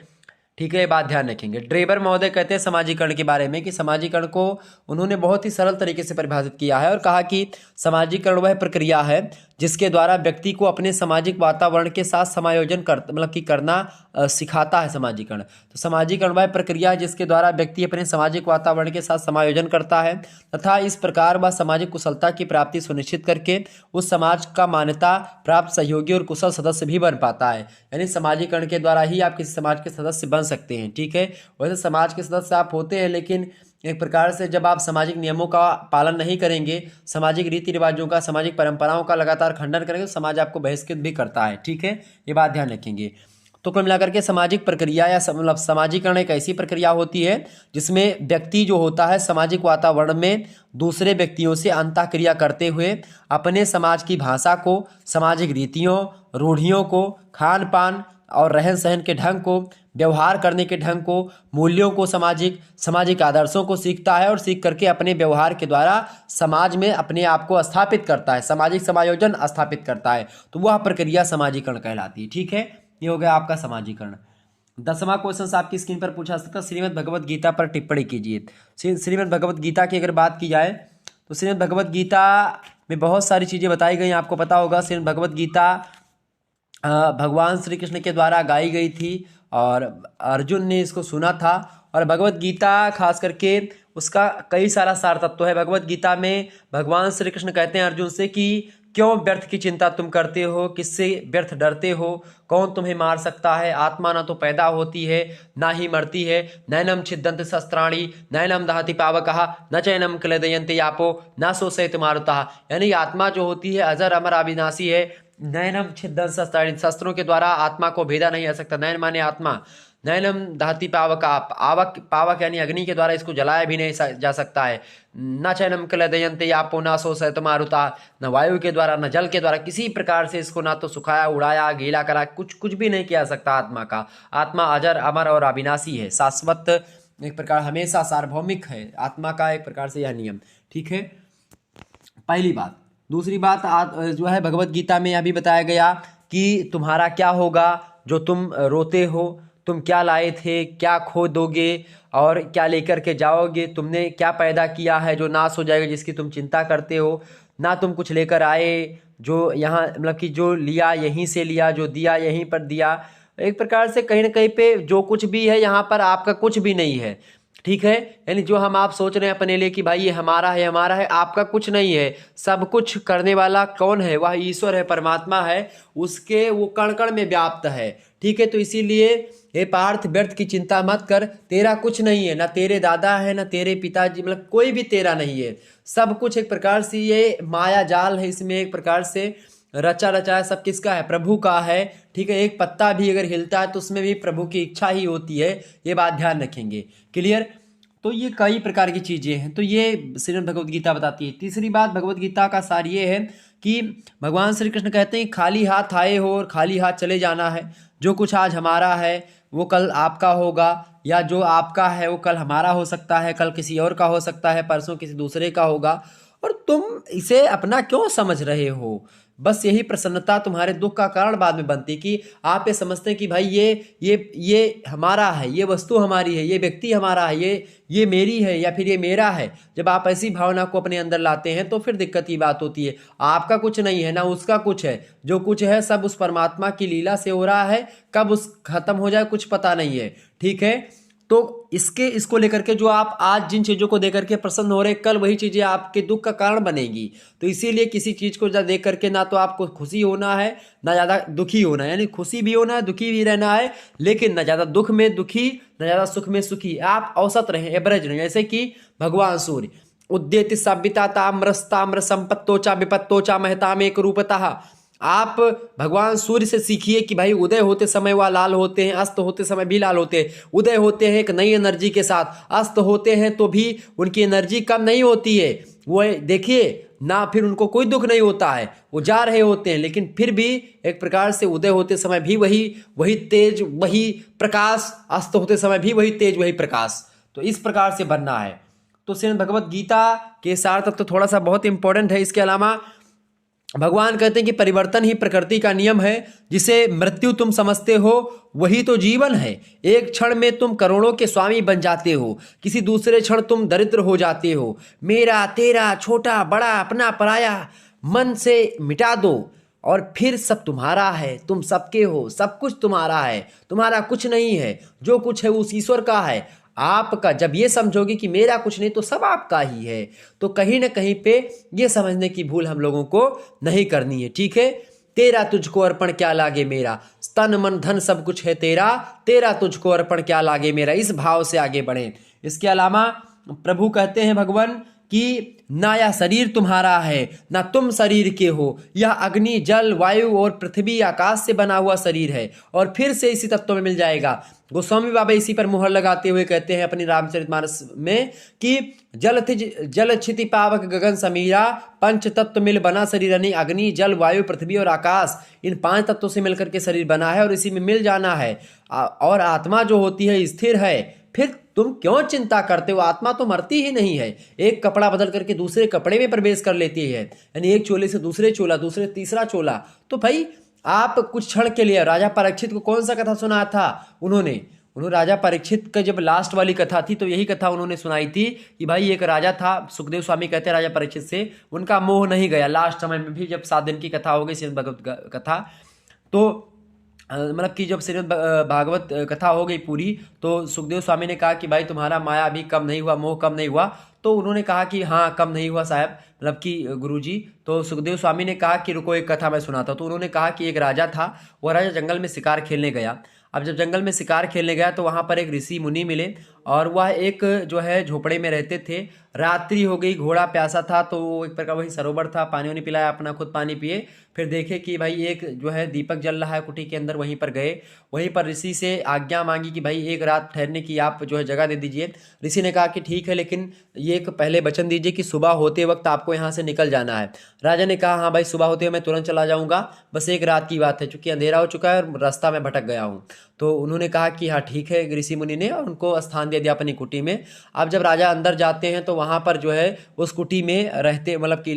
ठीक है, ये बात ध्यान रखेंगे। ड्रेबर महोदय कहते हैं समाजीकरण के बारे में कि समाजीकरण को उन्होंने बहुत ही सरल तरीके से परिभाषित किया है और कहा कि समाजीकरण वह प्रक्रिया है जिसके द्वारा व्यक्ति को अपने सामाजिक वातावरण के साथ समायोजन करना सिखाता है समाजीकरण। तो समाजीकरण वह प्रक्रिया है जिसके द्वारा व्यक्ति अपने सामाजिक वातावरण के साथ समायोजन करता है तथा इस प्रकार वह सामाजिक कुशलता की प्राप्ति सुनिश्चित करके उस समाज का मान्यता प्राप्त सहयोगी और कुशल सदस्य भी बन पाता है। यानी समाजीकरण के द्वारा ही आप किसी समाज के सदस्य बन सकते हैं। ठीक है, वैसे समाज के सदस्य आप होते हैं, लेकिन एक प्रकार से जब आप सामाजिक नियमों का पालन नहीं करेंगे, सामाजिक रीति रिवाजों का, सामाजिक परंपराओं का लगातार खंडन करेंगे, तो समाज आपको बहिष्कृत भी करता है। ठीक है, ये बात ध्यान रखेंगे। तो कुल मिलाकर के सामाजिक प्रक्रिया या मतलब समाजीकरण एक ऐसी प्रक्रिया होती है जिसमें व्यक्ति जो होता है सामाजिक वातावरण में दूसरे व्यक्तियों से अंतःक्रिया करते हुए अपने समाज की भाषा को, सामाजिक रीतियों, रूढ़ियों को, खान पान और रहन सहन के ढंग को, व्यवहार करने के ढंग को, मूल्यों को, सामाजिक आदर्शों को सीखता है और सीख करके अपने व्यवहार के द्वारा समाज में अपने आप को स्थापित करता है, सामाजिक समायोजन स्थापित करता है। तो वह प्रक्रिया समाजीकरण कहलाती है। ठीक है, ये हो गया आपका समाजीकरण। 10वां क्वेश्चन आपकी स्क्रीन पर पूछा सकता है, श्रीमद् भगवत गीता पर टिप्पणी कीजिए। श्रीमद् भगवत गीता की अगर बात की जाए तो श्रीमद् भगवत गीता में बहुत सारी चीज़ें बताई गई, आपको पता होगा। श्रीमद् भगवत गीता भगवान श्री कृष्ण के द्वारा गाई गई थी और अर्जुन ने इसको सुना था। और भगवत गीता खास करके उसका कई सारा सार तत्व है। भगवत गीता में भगवान श्री कृष्ण कहते हैं अर्जुन से कि क्यों व्यर्थ की चिंता तुम करते हो, किससे व्यर्थ डरते हो, कौन तुम्हें मार सकता है, आत्मा ना तो पैदा होती है ना ही मरती है, नैनम छिद्दन्ति शस्त्राणि नैनम दहति पावकः न चैनम क्लेदयन्ति यापो न शोषयति मारुतः। यानी आत्मा जो होती है अजर अमर अविनाशी है। नैनम छिद्दन्ति शस्त्राणि, शस्त्रों के द्वारा आत्मा को भेदा नहीं जा सकता। नैन माने आत्मा, नैनम दहति पावक, पावक यानी अग्नि के द्वारा इसको जलाया भी नहीं जा सकता है। न चैनम क्लेदयन्ति यापो न शोषयति मारुतः, न वायु के द्वारा न जल के द्वारा किसी प्रकार से इसको ना तो सुखाया, उड़ाया, गीला करा, कुछ भी नहीं किया सकता आत्मा का। आत्मा अजर अमर और अविनाशी है, शाश्वत, एक प्रकार हमेशा सार्वभौमिक है आत्मा का, एक प्रकार से यह नियम। ठीक है, पहली बात। दूसरी बात जो है भगवत गीता में अभी बताया गया कि तुम्हारा क्या होगा जो तुम रोते हो, तुम क्या लाए थे, क्या खो दोगे और क्या लेकर के जाओगे, तुमने क्या पैदा किया है जो नाश हो जाएगा, जिसकी तुम चिंता करते हो। ना तुम कुछ लेकर आए, जो यहाँ मतलब कि जो लिया यहीं से लिया, जो दिया यहीं पर दिया। एक प्रकार से कहीं ना कहीं पे जो कुछ भी है यहाँ पर आपका कुछ भी नहीं है। ठीक है, यानी जो हम आप सोच रहे हैं अपने लिए कि भाई ये हमारा है, हमारा है, आपका कुछ नहीं है। सब कुछ करने वाला कौन है? वह ईश्वर है, परमात्मा है, उसके वो कण कण में व्याप्त है। ठीक है, तो इसीलिए हे पार्थ व्यर्थ की चिंता मत कर, तेरा कुछ नहीं है, ना तेरे दादा है ना तेरे पिताजी, मतलब कोई भी तेरा नहीं है। सब कुछ एक प्रकार से ये माया जाल है, इसमें एक प्रकार से रचा रचाया सब किसका है? प्रभु का है। ठीक है, एक पत्ता भी अगर हिलता है तो उसमें भी प्रभु की इच्छा ही होती है, ये बात ध्यान रखेंगे। क्लियर? तो ये कई प्रकार की चीजें हैं, तो ये श्रीमद् भगवत गीता बताती है। तीसरी बात भगवत गीता का सार ये है कि भगवान श्री कृष्ण कहते हैं खाली हाथ आए हो और खाली हाथ चले जाना है। जो कुछ आज हमारा है वो कल आपका होगा, या जो आपका है वो कल हमारा हो सकता है, कल किसी और का हो सकता है, परसों किसी दूसरे का होगा। और तुम इसे अपना क्यों समझ रहे हो? बस यही प्रसन्नता तुम्हारे दुख का कारण बाद में बनती कि आप ये समझते हैं कि भाई ये हमारा है, ये वस्तु हमारी है, ये व्यक्ति हमारा है, ये मेरी है या फिर ये मेरा है। जब आप ऐसी भावना को अपने अंदर लाते हैं तो फिर दिक्कत की बात होती है। आपका कुछ नहीं है ना उसका कुछ है, जो कुछ है सब उस परमात्मा की लीला से हो रहा है। कब उस खत्म हो जाए कुछ पता नहीं है। ठीक है, तो इसको लेकर के जो आप आज जिन चीज़ों को देकर के प्रसन्न हो रहे हैं, कल वही चीज़ें आपके दुख का कारण बनेगी। तो इसीलिए किसी चीज़ को देख करके ना तो आपको खुशी होना है ना ज़्यादा दुखी होना है, यानी खुशी भी होना है, दुखी भी रहना है, लेकिन ना ज़्यादा दुख में दुखी ना ज़्यादा सुख में सुखी। आप औसत रहें, एवरेज रहें। जैसे कि भगवान सूर्य उद्यति सविता ताम्र संपत्तोचा विपत्तोचा महताम एक रूपतः। आप भगवान सूर्य से सीखिए कि भाई उदय होते समय वह लाल होते हैं, अस्त होते समय भी लाल होते हैं। उदय होते हैं एक नई एनर्जी के साथ, अस्त होते हैं तो भी उनकी एनर्जी कम नहीं होती है। वो देखिए ना, फिर उनको कोई दुख नहीं होता है, वो जा रहे होते हैं, लेकिन फिर भी एक प्रकार से उदय होते समय भी वही तेज वही प्रकाश, अस्त होते समय भी वही तेज वही प्रकाश। तो इस प्रकार से बनना है। तो श्रीमद् भगवत गीता के सार तत्व तो थोड़ा सा बहुत इंपॉर्टेंट है। इसके अलावा भगवान कहते हैं कि परिवर्तन ही प्रकृति का नियम है। जिसे मृत्यु तुम समझते हो वही तो जीवन है। एक क्षण में तुम करोड़ों के स्वामी बन जाते हो, किसी दूसरे क्षण तुम दरिद्र हो जाते हो। मेरा तेरा छोटा बड़ा अपना पराया मन से मिटा दो और फिर सब तुम्हारा है, तुम सबके हो, सब कुछ तुम्हारा है, तुम्हारा कुछ नहीं है। जो कुछ है उस ईश्वर का है, आपका। जब ये समझोगे कि मेरा कुछ नहीं तो सब आपका ही है, तो कहीं ना कहीं पे ये समझने की भूल हम लोगों को नहीं करनी है। ठीक है, तेरा तुझको अर्पण क्या लागे मेरा, तन मन धन सब कुछ है तेरा, तेरा तुझको अर्पण क्या लागे मेरा। इस भाव से आगे बढ़ें। इसके अलावा प्रभु कहते हैं भगवान कि ना यह शरीर तुम्हारा है, ना तुम शरीर के हो। यह अग्नि, जल, वायु और पृथ्वी, आकाश से बना हुआ शरीर है और फिर से इसी तत्व में मिल जाएगा। गोस्वामी बाबा इसी पर मुहर लगाते हुए कहते हैं अपनी रामचरितमानस में कि जल क्षिति पावक गगन समीरा, पंच तत्व मिल बना शरीर, यानी अग्नि, जल, वायु, पृथ्वी और आकाश, इन 5 तत्वों से मिलकर के शरीर बना है और इसी में मिल जाना है। और आत्मा जो होती है स्थिर है। फिर तुम क्यों चिंता करते हो? आत्मा तो मरती ही नहीं है, एक कपड़ा बदल करके दूसरे कपड़े में प्रवेश कर लेती है, यानी एक चोले से दूसरे चोला, दूसरे तीसरा चोला। तो भाई आप कुछ क्षण के लिए, राजा परीक्षित को कौन सा कथा सुना था उन्होंने राजा परीक्षित का जब लास्ट वाली कथा थी तो यही कथा उन्होंने सुनाई थी कि भाई एक राजा था, सुखदेव स्वामी कहते हैं राजा परीक्षित से उनका मोह नहीं गया। लास्ट समय में भी जब 7 दिन की कथा हो गई श्रीमद् भगवत कथा, तो मतलब कि जब श्रीमद् भागवत कथा हो गई पूरी, तो सुखदेव स्वामी ने कहा कि भाई तुम्हारा माया अभी कम नहीं हुआ, मोह कम नहीं हुआ। तो उन्होंने कहा कि हाँ कम नहीं हुआ साहब, मतलब कि गुरुजी। तो सुखदेव स्वामी ने कहा कि रुको एक कथा मैं सुनाता हूँ। तो उन्होंने कहा कि एक राजा था, वह राजा जंगल में शिकार खेलने गया। अब जब जंगल में शिकार खेलने गया तो वहाँ पर एक ऋषि मुनि मिले और वह एक जो है झोपड़े में रहते थे। रात्रि हो गई, घोड़ा प्यासा था, तो वो एक प्रकार वही सरोवर था, पानी वानी पिलाया, अपना खुद पानी पिए। फिर देखे कि भाई एक जो है दीपक जल रहा है कुटी के अंदर, वहीं पर गए। वहीं पर ऋषि से आज्ञा मांगी कि भाई एक रात ठहरने की आप जो है जगह दे दीजिए। ऋषि ने कहा कि ठीक है, लेकिन ये एक पहले वचन दीजिए कि सुबह होते वक्त आपको यहाँ से निकल जाना है। राजा ने कहा हाँ भाई सुबह होते हुए मैं तुरंत चला जाऊँगा, बस एक रात की बात है, चूँकि अंधेरा हो चुका है और रास्ता में भटक गया हूँ। तो उन्होंने कहा कि हाँ ठीक है ऋषि मुनि ने, और उनको स्थान दे दिया अपनी कुटी में। अब जब राजा अंदर जाते हैं तो वहाँ पर जो है उस कुटी में रहते, मतलब कि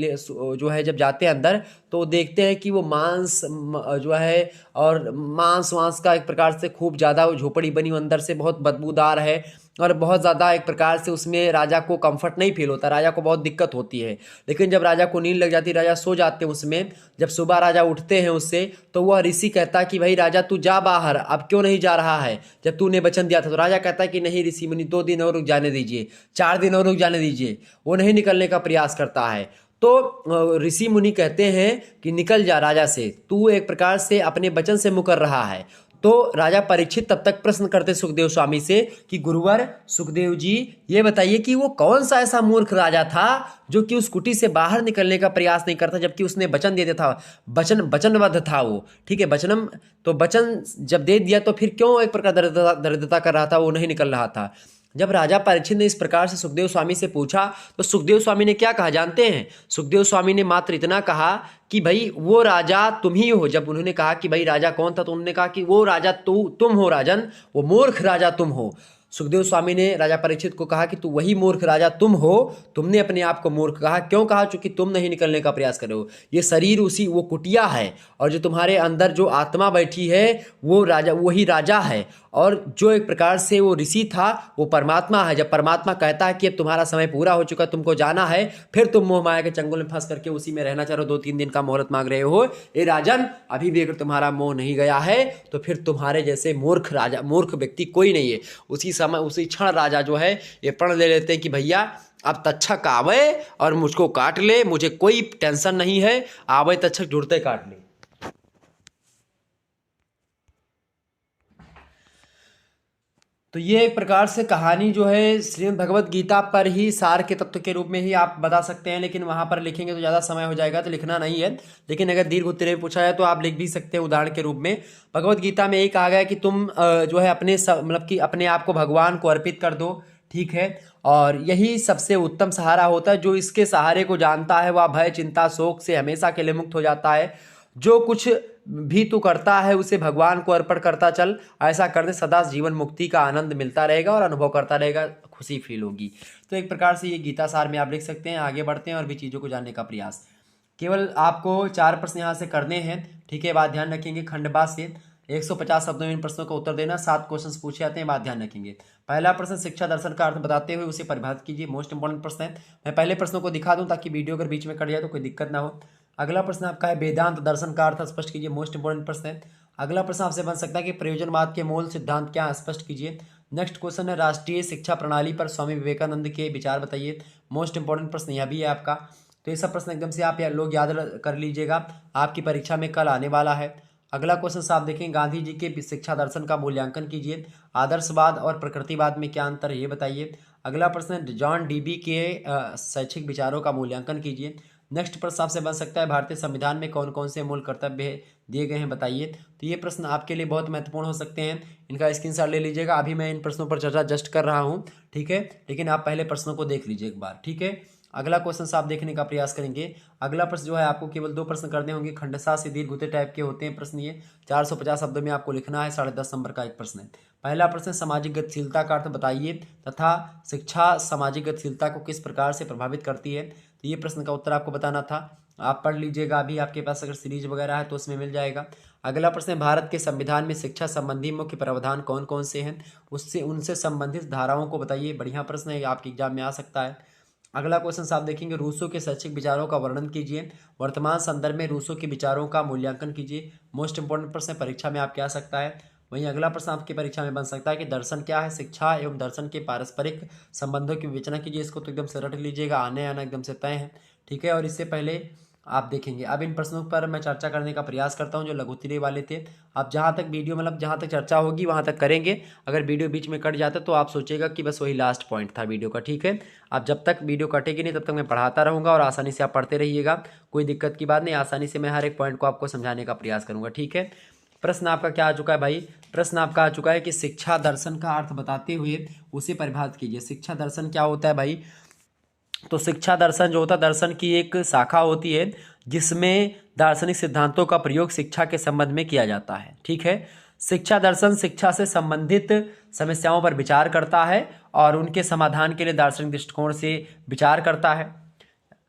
जो है जब जाते हैं अंदर तो देखते हैं कि वो मांस जो है और मांस वांस का एक प्रकार से खूब ज़्यादा वो झोपड़ी बनी हुई, अंदर से बहुत बदबूदार है और बहुत ज़्यादा एक प्रकार से उसमें राजा को कंफर्ट नहीं फील होता, राजा को बहुत दिक्कत होती है। लेकिन जब राजा को नींद लग जाती है, राजा सो जाते हैं उसमें। जब सुबह राजा उठते हैं उससे तो वह ऋषि कहता है कि भाई राजा तू जा बाहर, अब क्यों नहीं जा रहा है, जब तूने वचन दिया था। तो राजा कहता है कि नहीं ऋषि मुनि, 2 दिन और रुक जाने दीजिए, 4 दिन और रुक जाने दीजिए। वो नहीं निकलने का प्रयास करता है। तो ऋषि मुनि कहते हैं कि निकल जा राजा से, तू एक प्रकार से अपने वचन से मुकर रहा है। तो राजा परीक्षित तब तक प्रश्न करते सुखदेव स्वामी से कि गुरुवर सुखदेव जी ये बताइए कि वो कौन सा ऐसा मूर्ख राजा था जो कि उस कुटी से बाहर निकलने का प्रयास नहीं करता, जबकि उसने वचन दे दिया था, वचनबद्ध था वो, ठीक है वचनम। तो वचन जब दे दिया तो फिर क्यों एक प्रकार दरिद्रता कर रहा था, वो नहीं निकल रहा था। जब राजा परीक्षित ने इस प्रकार से सुखदेव स्वामी से पूछा तो सुखदेव स्वामी ने क्या कहा जानते हैं? सुखदेव स्वामी ने मात्र इतना कहा कि भाई वो राजा तुम ही हो। जब उन्होंने कहा कि भाई राजा कौन था तो उन्होंने कहा कि वो राजा तुम हो राजन, वो मूर्ख राजा तुम हो। सुखदेव स्वामी ने राजा परीक्षित को कहा कि तू वही मूर्ख राजा तुम हो, तुमने अपने आप को मूर्ख कहा। क्यों कहा? चूंकि तुम नहीं निकलने का प्रयास कर रहे हो। ये शरीर उसी वो कुटिया है और जो तुम्हारे अंदर जो आत्मा बैठी है वो राजा, वही राजा है। और जो एक प्रकार से वो ऋषि था वो परमात्मा है। जब परमात्मा कहता है कि अब तुम्हारा समय पूरा हो चुका, तुमको जाना है, फिर तुम मोह माया के चंगुल में फंस करके उसी में रहना चाह रहे हो, 2-3 दिन का मोहलत मांग रहे हो। ए राजन, अभी भी अगर तुम्हारा मोह नहीं गया है तो फिर तुम्हारे जैसे मूर्ख राजा, मूर्ख व्यक्ति कोई नहीं है। उसी समय उसी क्षण राजा जो है ये प्रण ले लेते हैं कि भैया अब तक्षक आवे और मुझको काट ले, मुझे कोई टेंशन नहीं है, आवे तक्षक जुड़ते काट ले। तो ये एक प्रकार से कहानी जो है श्रीमद् भगवत गीता पर ही सार के तत्व के रूप में ही आप बता सकते हैं, लेकिन वहाँ पर लिखेंगे तो ज़्यादा समय हो जाएगा, तो लिखना नहीं है। लेकिन अगर दीर्घ उत्तरीय में पूछा है तो आप लिख भी सकते हैं उदाहरण के रूप में। भगवत गीता में एक आ गया कि तुम जो है अपने मतलब कि अपने आप को भगवान को अर्पित कर दो, ठीक है। और यही सबसे उत्तम सहारा होता है। जो इसके सहारे को जानता है वह भय चिंता शोक से हमेशा के लिए मुक्त हो जाता है। जो कुछ भी तू करता है उसे भगवान को अर्पण करता चल, ऐसा करने सदा जीवन मुक्ति का आनंद मिलता रहेगा और अनुभव करता रहेगा, खुशी फील होगी। तो एक प्रकार से ये गीता सार में आप लिख सकते हैं। आगे बढ़ते हैं और भी चीज़ों को जानने का प्रयास। केवल आपको 4 प्रश्न यहाँ से करने हैं, ठीक है। बात ध्यान रखेंगे, खंडबाद से 150 शब्दों में इन प्रश्नों का उत्तर देना। 7 क्वेश्चन पूछे जाते हैं, बात ध्यान रखेंगे। पहला प्रश्न, शिक्षा दर्शन का अर्थ बताते हुए उसे परिभाषित कीजिए। मोस्ट इंपॉर्टेंट प्रश्न है। मैं पहले प्रश्नों को दिखा दूं ताकि वीडियो अगर बीच में कट जाए तो कोई दिक्कत ना हो। अगला प्रश्न आपका है वेदांत दर्शन का अर्थ स्पष्ट कीजिए। मोस्ट इंपॉर्टेंट प्रश्न है। अगला प्रश्न आपसे बन सकता है कि प्रयोजनवाद के मूल सिद्धांत क्या है, स्पष्ट कीजिए। नेक्स्ट क्वेश्चन है राष्ट्रीय शिक्षा प्रणाली पर स्वामी विवेकानंद के विचार बताइए। मोस्ट इंपॉर्टेंट प्रश्न यह भी है आपका। तो ये सब प्रश्न एकदम से आप लोग याद कर लीजिएगा, आपकी परीक्षा में कल आने वाला है। अगला क्वेश्चन आप देखें, गांधी जी के शिक्षा दर्शन का मूल्यांकन कीजिए। आदर्शवाद और प्रकृतिवाद में क्या अंतर है ये बताइए। अगला प्रश्न है जॉन डीबी के शैक्षिक विचारों का मूल्यांकन कीजिए। नेक्स्ट प्रश्न आपसे बन सकता है भारतीय संविधान में कौन कौन से मूल कर्तव्य दिए गए हैं बताइए। तो ये प्रश्न आपके लिए बहुत महत्वपूर्ण हो सकते हैं, इनका स्क्रीनशॉट ले लीजिएगा। अभी मैं इन प्रश्नों पर चर्चा जस्ट कर रहा हूँ, ठीक है, लेकिन आप पहले प्रश्नों को देख लीजिए एक बार, ठीक है। अगला क्वेश्चन आप देखने का प्रयास करेंगे। अगला प्रश्न जो है आपको केवल 2 प्रश्न करने होंगे, खंडशः से दीर्घ होते टाइप के होते हैं प्रश्न। ये 450 शब्दों में आपको लिखना है, 10.5 नंबर का एक प्रश्न है। पहला प्रश्न सामाजिक गतिशीलता का अर्थ बताइए तथा शिक्षा सामाजिक गतिशीलता को किस प्रकार से प्रभावित करती है। तो ये प्रश्न का उत्तर आपको बताना था, आप पढ़ लीजिएगा। अभी आपके पास अगर सीरीज वगैरह है तो उसमें मिल जाएगा। अगला प्रश्न भारत के संविधान में शिक्षा संबंधी मुख्य प्रावधान कौन कौन से हैं, उनसे संबंधित धाराओं को बताइए। बढ़िया प्रश्न है, आपके एग्जाम में आ सकता है। अगला क्वेश्चन आप देखेंगे रूसो के शैक्षिक विचारों का वर्णन कीजिए, वर्तमान संदर्भ में रूसो के विचारों का मूल्यांकन कीजिए। मोस्ट इंपोर्टेंट प्रश्न परीक्षा में आपके आ सकता है। वहीं अगला प्रश्न आपकी परीक्षा में बन सकता है कि दर्शन क्या है, शिक्षा एवं दर्शन के पारस्परिक संबंधों की विवेचना कीजिए। इसको तो एकदम से रट लीजिएगा, आने आना एकदम से तय है, ठीक है। और इससे पहले आप देखेंगे, अब इन प्रश्नों पर मैं चर्चा करने का प्रयास करता हूं जो लघुत्तरीय वाले थे। आप जहां तक वीडियो मतलब जहां तक चर्चा होगी वहां तक करेंगे। अगर वीडियो बीच में कट जाता तो आप सोचेगा कि बस वही लास्ट पॉइंट था वीडियो का, ठीक है। आप जब तक वीडियो कटेगी नहीं तब तक मैं पढ़ाता रहूँगा और आसानी से आप पढ़ते रहिएगा, कोई दिक्कत की बात नहीं। आसानी से मैं हर एक पॉइंट को आपको समझाने का प्रयास करूँगा, ठीक है। प्रश्न आपका क्या आ चुका है भाई, प्रश्न आपका आ चुका है कि शिक्षा दर्शन का अर्थ बताते हुए उसे परिभाषित कीजिए। शिक्षा दर्शन क्या होता है भाई, तो शिक्षा दर्शन जो होता है दर्शन की एक शाखा होती है जिसमें दार्शनिक सिद्धांतों का प्रयोग शिक्षा के संबंध में किया जाता है, ठीक है। शिक्षा दर्शन शिक्षा से संबंधित समस्याओं पर विचार करता है और उनके समाधान के लिए दार्शनिक दृष्टिकोण से विचार करता है।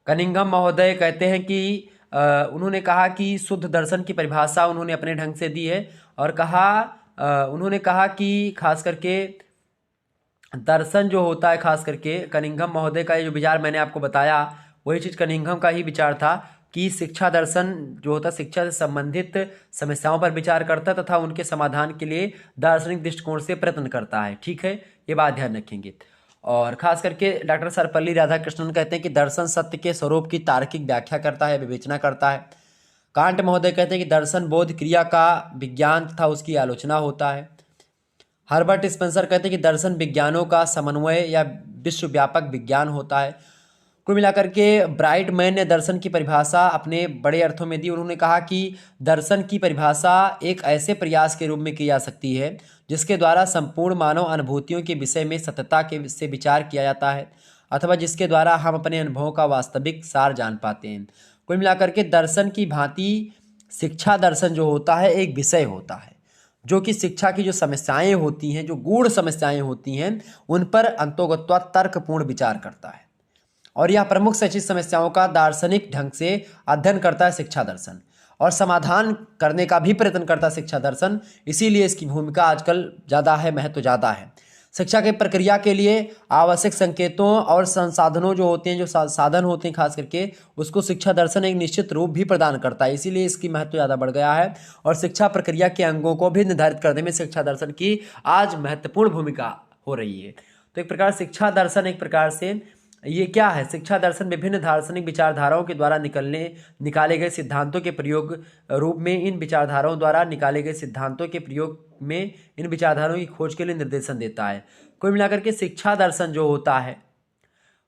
कनिंघम महोदय कहते हैं कि उन्होंने कहा कि शुद्ध दर्शन की परिभाषा उन्होंने अपने ढंग से दी है और उन्होंने कहा कि खास करके दर्शन जो होता है, खास करके कनिंघम महोदय का ये जो विचार मैंने आपको बताया वही चीज़ कनिंघम का ही विचार था कि शिक्षा दर्शन जो होता है शिक्षा से संबंधित समस्याओं पर विचार करता है तथा उनके समाधान के लिए दार्शनिक दृष्टिकोण से प्रयत्न करता है, ठीक है। ये बात ध्यान रखेंगे। और खास करके डॉक्टर सर्वपल्ली राधाकृष्णन कहते हैं कि दर्शन सत्य के स्वरूप की तार्किक व्याख्या करता है, विवेचना करता है। कांट महोदय कहते हैं कि दर्शन बोध क्रिया का विज्ञान तथा उसकी आलोचना होता है। हर्बर्ट स्पेंसर कहते हैं कि दर्शन विज्ञानों का समन्वय या विश्वव्यापक विज्ञान होता है। कुल मिलाकर के ब्राइटमैन ने दर्शन की परिभाषा अपने बड़े अर्थों में दी। उन्होंने कहा कि दर्शन की परिभाषा एक ऐसे प्रयास के रूप में की जा सकती है जिसके द्वारा संपूर्ण मानव अनुभूतियों के विषय में सत्यता के से विचार किया जाता है अथवा जिसके द्वारा हम अपने अनुभवों का वास्तविक सार जान पाते हैं। कुल मिलाकर के दर्शन की भांति शिक्षा दर्शन जो होता है एक विषय होता है जो कि शिक्षा की जो समस्याएं होती हैं, जो गूढ़ समस्याएं होती हैं, उन पर अंतोगत्वा तर्कपूर्ण विचार करता है और यह प्रमुख शैक्षिक समस्याओं का दार्शनिक ढंग से अध्ययन करता है शिक्षा दर्शन और समाधान करने का भी प्रयत्न करता है शिक्षा दर्शन। इसीलिए इसकी भूमिका आजकल ज़्यादा है, महत्व ज़्यादा है। शिक्षा के प्रक्रिया के लिए आवश्यक संकेतों और संसाधनों जो होते हैं, जो साधन होते हैं खास करके, उसको शिक्षा दर्शन एक निश्चित रूप भी प्रदान करता है। इसीलिए इसकी महत्व ज़्यादा बढ़ गया है और शिक्षा प्रक्रिया के अंगों को भी निर्धारित करने में शिक्षा दर्शन की आज महत्वपूर्ण भूमिका हो रही है। तो एक प्रकार शिक्षा दर्शन एक प्रकार से ये क्या है, शिक्षा दर्शन विभिन्न दार्शनिक विचारधाराओं के द्वारा निकाले गए सिद्धांतों के प्रयोग रूप में इन विचारधाराओं द्वारा निकाले गए सिद्धांतों के प्रयोग में इन विचारधाराओं की खोज के लिए निर्देशन देता है। कुल मिलाकर के शिक्षा दर्शन जो होता है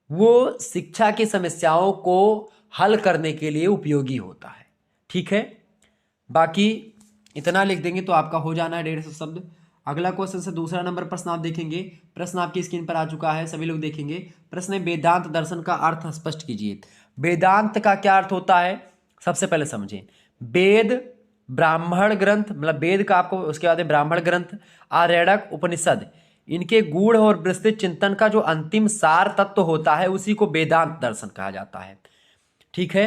वो शिक्षा की समस्याओं को हल करने के लिए उपयोगी होता है, ठीक है। बाकी इतना लिख देंगे तो आपका हो जाना है 150 शब्द। अगला क्वेश्चन से दूसरा नंबर प्रश्न आप देखेंगे। प्रश्न आपकी स्क्रीन पर आ चुका है, सभी लोग देखेंगे। प्रश्न है वेदांत दर्शन का अर्थ स्पष्ट कीजिए। वेदांत का क्या अर्थ होता है सबसे पहले समझें। वेद ब्राह्मण ग्रंथ, मतलब वेद का आपको उसके बाद ब्राह्मण ग्रंथ, आर्यक, उपनिषद, इनके गूढ़ और विस्तृत चिंतन का जो अंतिम सार तत्व होता है उसी को वेदांत दर्शन कहा जाता है, ठीक है।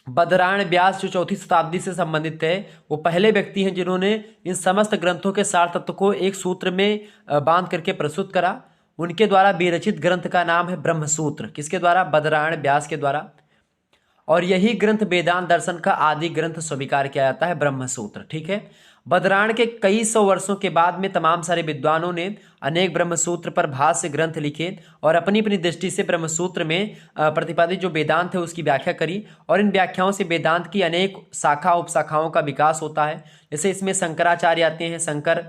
बदरायण व्यास जो 4वीं शताब्दी से संबंधित है वो पहले व्यक्ति हैं जिन्होंने इन समस्त ग्रंथों के सार तत्व को एक सूत्र में बांध करके प्रस्तुत करा। उनके द्वारा विरचित ग्रंथ का नाम है ब्रह्मसूत्र। किसके द्वारा? बदरायण व्यास के द्वारा। और यही ग्रंथ वेदांत दर्शन का आदि ग्रंथ स्वीकार किया जाता है, ब्रह्मसूत्र, ठीक है। बदरायण के कई सौ वर्षों के बाद में तमाम सारे विद्वानों ने अनेक ब्रह्मसूत्र पर भाष्य ग्रंथ लिखे और अपनी अपनी दृष्टि से ब्रह्मसूत्र में प्रतिपादित जो वेदांत है उसकी व्याख्या करी और इन व्याख्याओं से वेदांत की अनेक शाखा उपशाखाओं का विकास होता है। जैसे इसमें शंकराचार्य आते हैं, शंकर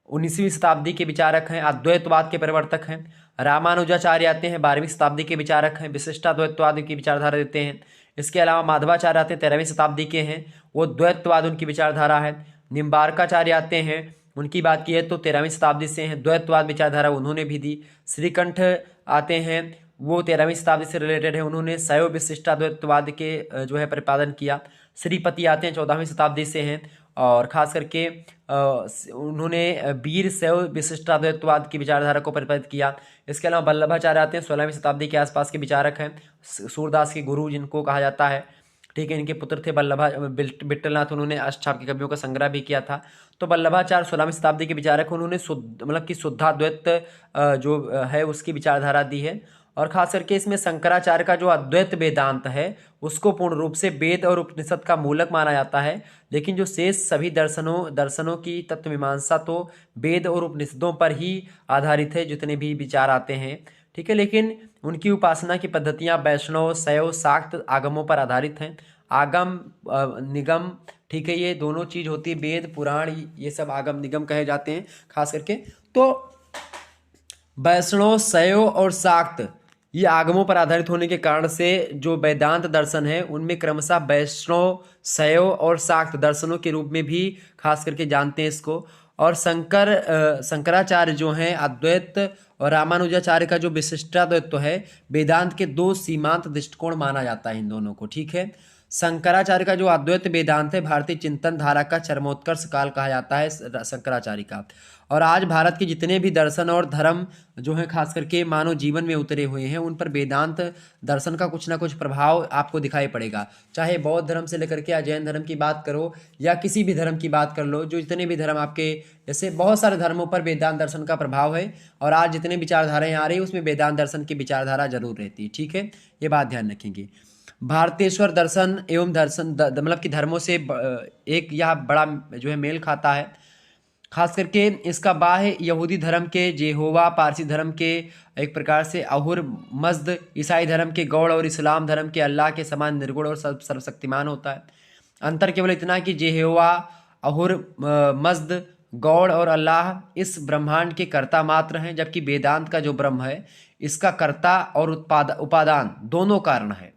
19वीं शताब्दी के विचारक हैं, अद्वैतवाद के प्रवर्तक हैं। रामानुजाचार्य आते हैं, 12वीं शताब्दी के विचारक हैं, विशिष्टाद्वैतवाद की विचारधारा देते हैं। इसके अलावा माधवाचार्य आते हैं, 13वीं शताब्दी के हैं, वो द्वैतवाद उनकी विचारधारा है। निम्बार्काचार्य आते हैं, उनकी बात की है तो 13वीं शताब्दी से हैं, द्वैतवाद विचारधारा उन्होंने भी दी। श्रीकंठ आते हैं, वो 13वीं शताब्दी से रिलेटेड है, उन्होंने शैव विशिष्टाद्वैतवाद के जो है प्रतिपादन किया। श्रीपति आते हैं, 14वीं शताब्दी से हैं और खास करके उन्होंने वीर शैव विशिष्टाद्वैतवाद की विचारधारा को प्रतिपादित किया। इसके अलावा वल्लभाचार्य आते हैं, 16वीं शताब्दी के आसपास के विचारक हैं, सूरदास के गुरु जिनको कहा जाता है, ठीक है। इनके पुत्र थे वल्लभा विट्ठलनाथ, उन्होंने अष्टछाप की कवियों का संग्रह भी किया था। तो वल्लभाचार्य 16वीं शताब्दी के विचारक हैं, उन्होंने मतलब कि शुद्धाद्वैत जो है उसकी विचारधारा दी है। और खास करके इसमें शंकराचार्य का जो अद्वैत वेदांत है उसको पूर्ण रूप से वेद और उपनिषद का मूलक माना जाता है, लेकिन जो शेष सभी दर्शनों की तत्वमीमांसा तो वेद और उपनिषदों पर ही आधारित है, जितने भी विचार आते हैं, ठीक है। लेकिन उनकी उपासना की पद्धतियां वैष्णव, शैव, शाक्त आगमों पर आधारित हैं। आगम निगम, ठीक है, ये दोनों चीज होती है, वेद पुराण ये सब आगम निगम कहे जाते हैं खास करके। तो वैष्णव, शैव और शाक्त ये आगमों पर आधारित होने के कारण से जो वेदांत दर्शन है उनमें क्रमशः वैष्णव, शैव और शाक्त दर्शनों के रूप में भी खास करके जानते हैं इसको। और शंकराचार्य जो हैं अद्वैत और रामानुजाचार्य का जो विशिष्टाद्वैत है वेदांत के दो सीमांत दृष्टिकोण माना जाता है इन दोनों को, ठीक है। शंकराचार्य का जो अद्वैत वेदांत है भारतीय चिंतन धारा का चरमोत्कर्ष काल कहा जाता है शंकराचार्य का। और आज भारत के जितने भी दर्शन और धर्म जो है खास करके मानव जीवन में उतरे हुए हैं उन पर वेदांत दर्शन का कुछ ना कुछ प्रभाव आपको दिखाई पड़ेगा। चाहे बौद्ध धर्म से लेकर के या जैन धर्म की बात करो या किसी भी धर्म की बात कर लो, जो जितने भी धर्म आपके जैसे बहुत सारे धर्मों पर वेदांत दर्शन का प्रभाव है। और आज जितने विचारधाराएं आ रही है उसमें वेदांत दर्शन की विचारधारा जरूर रहती है, ठीक है, ये बात ध्यान रखेंगे। भारतेश्वर दर्शन एवं दर्शन मतलब कि धर्मों से एक यह बड़ा जो है मेल खाता है। खास करके इसका बाह्य यहूदी धर्म के जेहोवा, पारसी धर्म के एक प्रकार से अहुर मज्द, ईसाई धर्म के गौड़ और इस्लाम धर्म के अल्लाह के समान निर्गुण और सर्वशक्तिमान होता है। अंतर केवल इतना कि जेहोवा, अहुर मज्द, गौड़ और अल्लाह इस ब्रह्मांड के कर्ता मात्र हैं, जबकि वेदांत का जो ब्रह्म है इसका कर्ता और उपादान दोनों कारण है।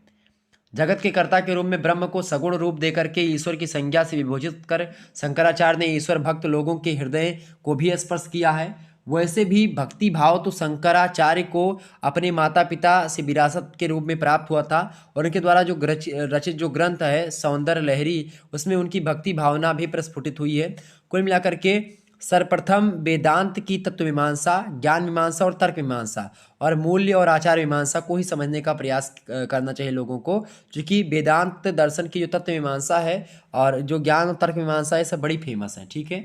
जगत के कर्ता के रूप में ब्रह्म को सगुण रूप देकर के ईश्वर की संज्ञा से विभूषित कर शंकराचार्य ने ईश्वर भक्त लोगों के हृदय को भी स्पर्श किया है। वैसे भी भक्ति भाव तो शंकराचार्य को अपने माता पिता से विरासत के रूप में प्राप्त हुआ था और उनके द्वारा जो रचित जो ग्रंथ है सौंदर्य लहरी उसमें उनकी भक्ति भावना भी प्रस्फुटित हुई है। कुल मिलाकर के सर्वप्रथम वेदांत की तत्व मीमांसा, ज्ञान मीमांसा और तर्क मीमांसा और मूल्य और आचार मीमांसा को ही समझने का प्रयास करना चाहिए लोगों को, क्योंकि वेदांत दर्शन की जो तत्व मीमांसा है और जो ज्ञान और तर्क मीमांसा है सब बड़ी फेमस है, ठीक है।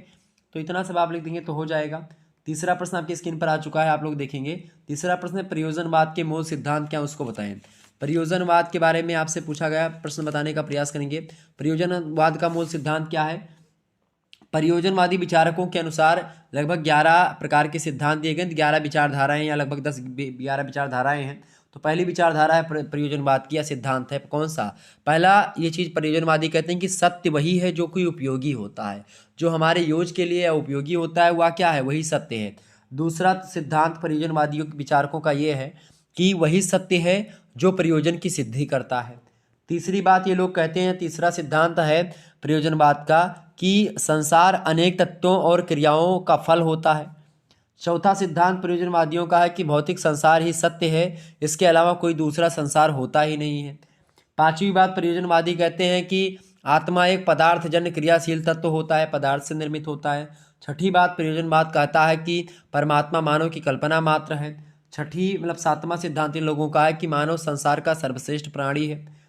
तो इतना सब आप लिख देंगे तो हो जाएगा। तीसरा प्रश्न आपकी स्क्रीन पर आ चुका है, आप लोग देखेंगे। तीसरा प्रश्न है प्रयोजनवाद के मूल सिद्धांत क्या उसको बताएं। प्रयोजनवाद के बारे में आपसे पूछा गया, प्रश्न बताने का प्रयास करेंगे। प्रयोजनवाद का मूल सिद्धांत क्या है। परियोजनवादी विचारकों के अनुसार लगभग 11 प्रकार के सिद्धांत दिए गए, 11 विचारधाराएं या लगभग 10-11 विचारधाराएं हैं। तो पहली विचारधारा है प्रयोजनवाद की या सिद्धांत है कौन सा। पहला ये चीज़ प्रयोजनवादी कहते हैं कि सत्य वही है जो कोई उपयोगी होता है, जो हमारे योग के लिए उपयोगी होता है वह क्या है, वही सत्य है। दूसरा सिद्धांत प्रयोजनवादियों विचारकों का ये है कि वही सत्य है जो प्रयोजन की सिद्धि करता है। तीसरी बात ये लोग कहते हैं, तीसरा सिद्धांत है प्रयोजनवाद का कि संसार अनेक तत्वों और क्रियाओं का फल होता है। चौथा सिद्धांत प्रयोजनवादियों का है कि भौतिक संसार ही सत्य है, इसके अलावा कोई दूसरा संसार होता ही नहीं है। पांचवी बात प्रयोजनवादी कहते हैं कि आत्मा एक पदार्थजन्य क्रियाशील तत्व होता है, पदार्थ से निर्मित होता है। छठी बात प्रयोजनवाद कहता है कि परमात्मा मानव की कल्पना मात्र है। छठी मतलब सातवां सिद्धांत इन लोगों का है कि मानव संसार का सर्वश्रेष्ठ प्राणी है।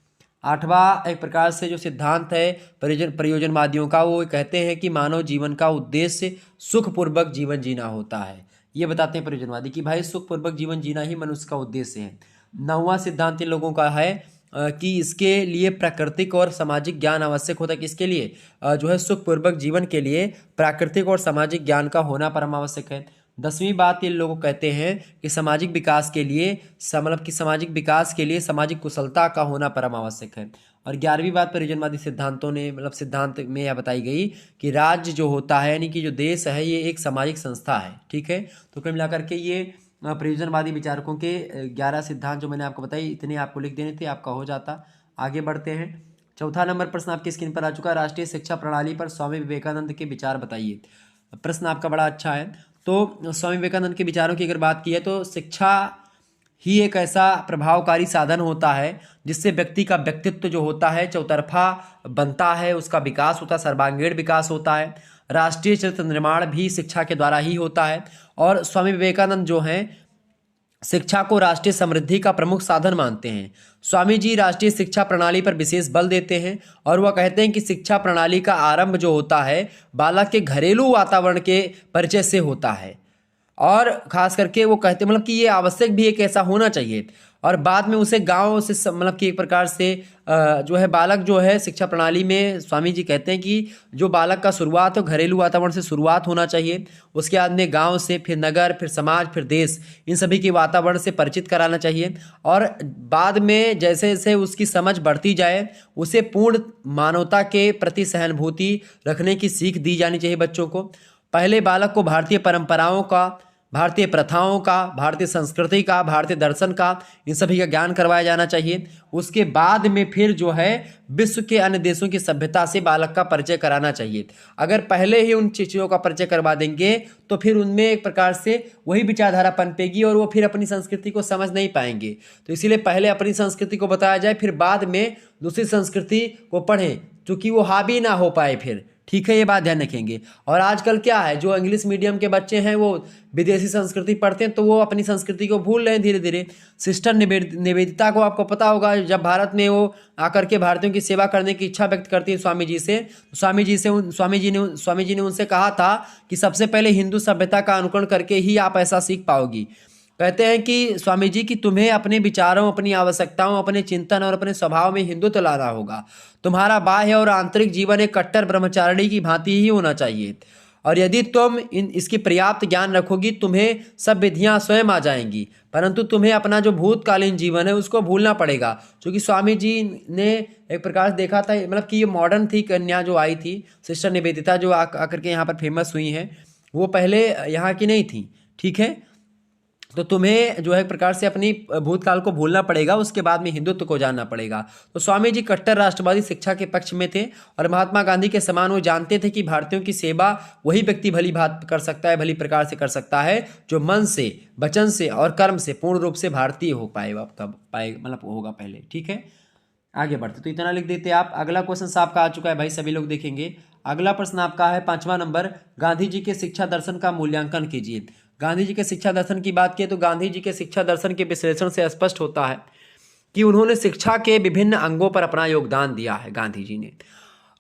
आठवां एक प्रकार से जो सिद्धांत है प्रयोजनवादियों का, वो कहते हैं कि मानव जीवन का उद्देश्य सुखपूर्वक जीवन जीना होता है। ये बताते हैं प्रयोजनवादी कि भाई सुखपूर्वक जीवन जीना ही मनुष्य का उद्देश्य है। नौवां सिद्धांत इन लोगों का है कि इसके लिए प्राकृतिक और सामाजिक ज्ञान आवश्यक होता है, कि इसके लिए जो है सुखपूर्वक जीवन के लिए प्राकृतिक और सामाजिक ज्ञान का होना परम आवश्यक है। 10वीं बात ये लोग कहते हैं कि सामाजिक विकास के लिए सामाजिक कुशलता का होना परम आवश्यक है। और 11वीं बात परियोजनवादी सिद्धांतों ने मतलब सिद्धांत में यह बताई गई कि राज्य जो होता है यानी कि जो देश है ये एक सामाजिक संस्था है। ठीक है, तो कुल मिलाकर के ये परियोजनवादी विचारकों के 11 सिद्धांत जो मैंने आपको बताई इतने आपको लिख देने थे, आपका हो जाता। आगे बढ़ते हैं। चौथा नंबर प्रश्न आपकी स्क्रीन पर आ चुका है, राष्ट्रीय शिक्षा प्रणाली पर स्वामी विवेकानंद के विचार बताइए। प्रश्न आपका बड़ा अच्छा है। तो स्वामी विवेकानंद के विचारों की अगर बात की है तो शिक्षा ही एक ऐसा प्रभावकारी साधन होता है जिससे व्यक्ति का व्यक्तित्व जो होता है चौतरफा बनता है, उसका विकास होता है, सर्वांगीण विकास होता है। राष्ट्रीय चरित्र निर्माण भी शिक्षा के द्वारा ही होता है। और स्वामी विवेकानंद जो हैं शिक्षा को राष्ट्रीय समृद्धि का प्रमुख साधन मानते हैं। स्वामी जी राष्ट्रीय शिक्षा प्रणाली पर विशेष बल देते हैं और वह कहते हैं कि शिक्षा प्रणाली का आरंभ जो होता है बालक के घरेलू वातावरण के परिचय से होता है। और खास करके वो कहते मतलब कि ये आवश्यक भी एक ऐसा होना चाहिए और बाद में उसे गांव से मतलब कि एक प्रकार से जो है बालक जो है शिक्षा प्रणाली में स्वामी जी कहते हैं कि जो बालक का शुरुआत हो घरेलू वातावरण से शुरुआत होना चाहिए, उसके बाद में गांव से, फिर नगर, फिर समाज, फिर देश, इन सभी के वातावरण से परिचित कराना चाहिए। और बाद में जैसे जैसे उसकी समझ बढ़ती जाए उसे पूर्ण मानवता के प्रति सहानुभूति रखने की सीख दी जानी चाहिए बच्चों को। पहले बालक को भारतीय परंपराओं का, भारतीय प्रथाओं का, भारतीय संस्कृति का, भारतीय दर्शन का, इन सभी का ज्ञान करवाया जाना चाहिए। उसके बाद में फिर जो है विश्व के अन्य देशों की सभ्यता से बालक का परिचय कराना चाहिए। अगर पहले ही उन चीज़ों का परिचय करवा देंगे तो फिर उनमें एक प्रकार से वही विचारधारा पनपेगी और वो फिर अपनी संस्कृति को समझ नहीं पाएंगे। तो इसीलिए पहले अपनी संस्कृति को बताया जाए, फिर बाद में दूसरी संस्कृति को पढ़ें, क्योंकि वो हावी ना हो पाए फिर। ठीक है, ये बात ध्यान रखेंगे। और आजकल क्या है, जो इंग्लिश मीडियम के बच्चे हैं वो विदेशी संस्कृति पढ़ते हैं तो वो अपनी संस्कृति को भूल रहे हैं धीरे धीरे। सिस्टर निवेदिता को आपको पता होगा, जब भारत में वो आकर के भारतीयों की सेवा करने की इच्छा व्यक्त करती है स्वामी जी से, तो स्वामी जी ने उनसे कहा था कि सबसे पहले हिंदू सभ्यता का अनुकरण करके ही आप ऐसा सीख पाओगी। कहते हैं कि स्वामी जी कि तुम्हें अपने विचारों, अपनी आवश्यकताओं, अपने चिंतन और अपने स्वभाव में हिंदुत्व लाना होगा। तुम्हारा बाह्य और आंतरिक जीवन एक कट्टर ब्रह्मचारिणी की भांति ही होना चाहिए और यदि तुम इसकी पर्याप्त ज्ञान रखोगी तुम्हें सब विधियां स्वयं आ जाएंगी, परंतु तुम्हें अपना जो भूतकालीन जीवन है उसको भूलना पड़ेगा। क्योंकि स्वामी जी ने एक प्रकार से देखा था, मतलब कि ये मॉडर्न थी कन्या जो आई थी सिस्टर निवेदिता जो आकर के यहाँ पर फेमस हुई हैं, वो पहले यहाँ की नहीं थी। ठीक है, तो तुम्हें जो है एक प्रकार से अपनी भूतकाल को भूलना पड़ेगा, उसके बाद में हिंदुत्व को जानना पड़ेगा। तो स्वामी जी कट्टर राष्ट्रवादी शिक्षा के पक्ष में थे और महात्मा गांधी के समान वो जानते थे कि भारतीयों की सेवा वही व्यक्ति भली भांति कर सकता है, भली प्रकार से कर सकता है जो मन से, वचन से और कर्म से पूर्ण रूप से भारतीय हो पाएगा, मतलब होगा पहले। ठीक है, आगे बढ़ते तो इतना लिख देते आप। अगला क्वेश्चन आपका आ चुका है भाई, सभी लोग देखेंगे। अगला प्रश्न आपका है 5वां नंबर, गांधी जी के शिक्षा दर्शन का मूल्यांकन कीजिए। गांधी जी के शिक्षा दर्शन की बात की तो गांधी जी के शिक्षा दर्शन के विश्लेषण से स्पष्ट होता है कि उन्होंने शिक्षा के विभिन्न अंगों पर अपना योगदान दिया है गांधी जी ने।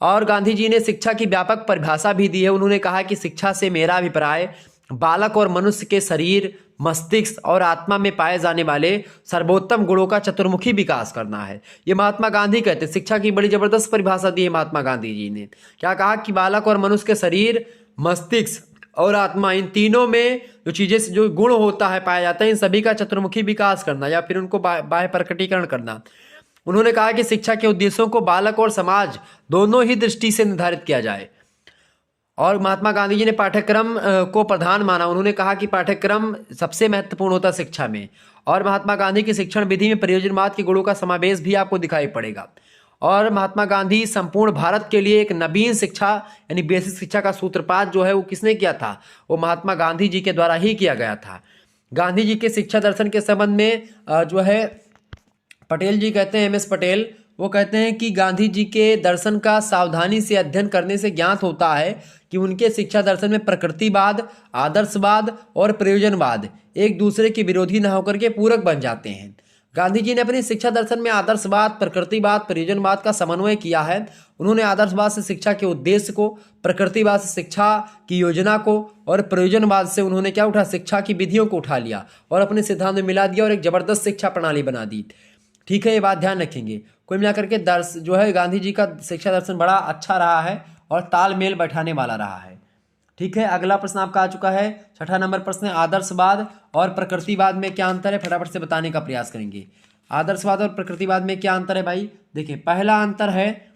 और गांधी जी ने शिक्षा की व्यापक परिभाषा भी दी है। उन्होंने कहा कि शिक्षा से मेरा अभिप्राय बालक और मनुष्य के शरीर, मस्तिष्क और आत्मा में पाए जाने वाले सर्वोत्तम गुणों का चतुर्मुखी विकास करना है। ये महात्मा गांधी कहते हैं। शिक्षा की बड़ी जबरदस्त परिभाषा दी है महात्मा गांधी जी ने। क्या कहा कि बालक और मनुष्य के शरीर, मस्तिष्क और आत्मा, इन तीनों में जो चीजें, जो गुण होता है, पाया जाता है, इन सभी का चतुर्मुखी विकास करना या फिर उनको बाह्य प्रकटीकरण करना। उन्होंने कहा कि शिक्षा के उद्देश्यों को बालक और समाज दोनों ही दृष्टि से निर्धारित किया जाए। और महात्मा गांधी जी ने पाठ्यक्रम को प्रधान माना। उन्होंने कहा कि पाठ्यक्रम सबसे महत्वपूर्ण होता है शिक्षा में। और महात्मा गांधी की शिक्षण विधि में प्रयोजनवाद के गुणों का समावेश भी आपको दिखाई पड़ेगा। और महात्मा गांधी संपूर्ण भारत के लिए एक नवीन शिक्षा यानी बेसिक शिक्षा का सूत्रपात जो है वो किसने किया था? वो महात्मा गांधी जी के द्वारा ही किया गया था। गांधी जी के शिक्षा दर्शन के संबंध में जो है पटेल जी कहते हैं, MS पटेल, वो कहते हैं कि गांधी जी के दर्शन का सावधानी से अध्ययन करने से ज्ञात होता है कि उनके शिक्षा दर्शन में प्रकृतिवाद, आदर्शवाद और प्रयोजनवाद एक दूसरे के विरोधी न होकर के पूरक बन जाते हैं। गांधी जी ने अपनी शिक्षा दर्शन में आदर्शवाद, प्रकृतिवाद, प्रयोजनवाद का समन्वय किया है। उन्होंने आदर्शवाद से शिक्षा के उद्देश्य को, प्रकृतिवाद से शिक्षा की योजना को और प्रयोजनवाद से उन्होंने क्या उठा, शिक्षा की विधियों को उठा लिया और अपने सिद्धांत में मिला दिया और एक जबरदस्त शिक्षा प्रणाली बना दी। ठीक है, ये बात ध्यान रखेंगे। कुल मिलाकर के जो है गांधी जी का शिक्षा दर्शन बड़ा अच्छा रहा है और तालमेल बैठाने वाला रहा है। ठीक है, अगला प्रश्न आपका आ चुका है 6ठा नंबर प्रश्न है, आदर्शवाद और प्रकृतिवाद में क्या अंतर है? फटाफट से बताने का प्रयास करेंगे। आदर्शवाद और प्रकृतिवाद में क्या अंतर है भाई? देखिए, पहला अंतर है,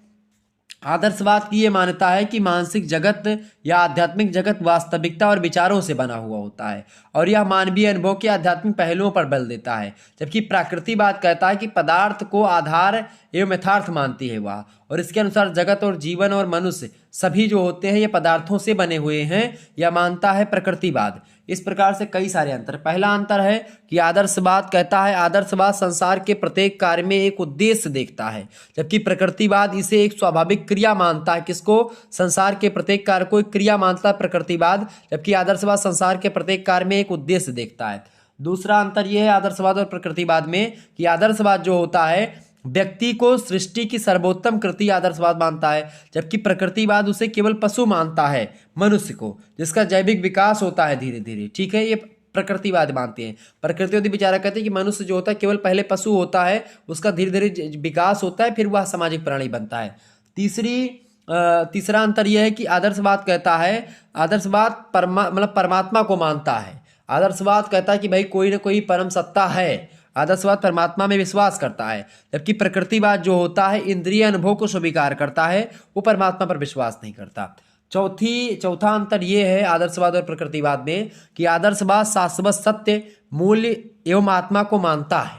आदर्शवाद की ये मान्यता है कि मानसिक जगत या आध्यात्मिक जगत वास्तविकता और विचारों से बना हुआ होता है और यह मानवीय अनुभव के आध्यात्मिक पहलुओं पर बल देता है। जबकि प्रकृतिवाद कहता है कि पदार्थ को आधार एवं यथार्थ मानती है वह, और इसके अनुसार जगत और जीवन और मनुष्य सभी जो होते हैं ये पदार्थों से बने हुए हैं, यह मानता है प्रकृतिवाद। इस प्रकार से कई सारे अंतर। पहला अंतर है कि आदर्शवाद कहता है, आदर्शवाद संसार के प्रत्येक कार्य में एक उद्देश्य देखता है, जबकि प्रकृतिवाद इसे एक स्वाभाविक क्रिया मानता है। किसको? संसार के प्रत्येक कार्य को एक क्रिया मानता है प्रकृतिवाद, जबकि आदर्शवाद संसार के प्रत्येक कार्य में एक उद्देश्य देखता है। दूसरा अंतर यह है आदर्शवाद और प्रकृतिवाद में कि आदर्शवाद जो होता है व्यक्ति को सृष्टि की सर्वोत्तम कृति आदर्शवाद मानता है, जबकि प्रकृतिवाद उसे केवल पशु मानता है, मनुष्य को, जिसका जैविक विकास होता है धीरे धीरे। ठीक है, ये प्रकृतिवाद मानते हैं। प्रकृतिवादी विचारक कहते हैं कि मनुष्य जो होता है केवल पहले पशु होता है, उसका धीरे धीरे विकास होता है, फिर वह सामाजिक प्राणी बनता है। तीसरा अंतर यह है कि आदर्शवाद कहता है, आदर्शवाद परमात्मा को मानता है। आदर्शवाद कहता है कि भाई कोई ना कोई परम सत्ता है, आदर्शवाद परमात्मा में विश्वास करता है, जबकि प्रकृतिवाद जो होता है इंद्रिय अनुभव को स्वीकार करता है, वो परमात्मा पर विश्वास नहीं करता। चौथा अंतर ये है आदर्शवाद और प्रकृतिवाद में कि आदर्शवाद शाश्वत सत्य, मूल्य एवं आत्मा को मानता है,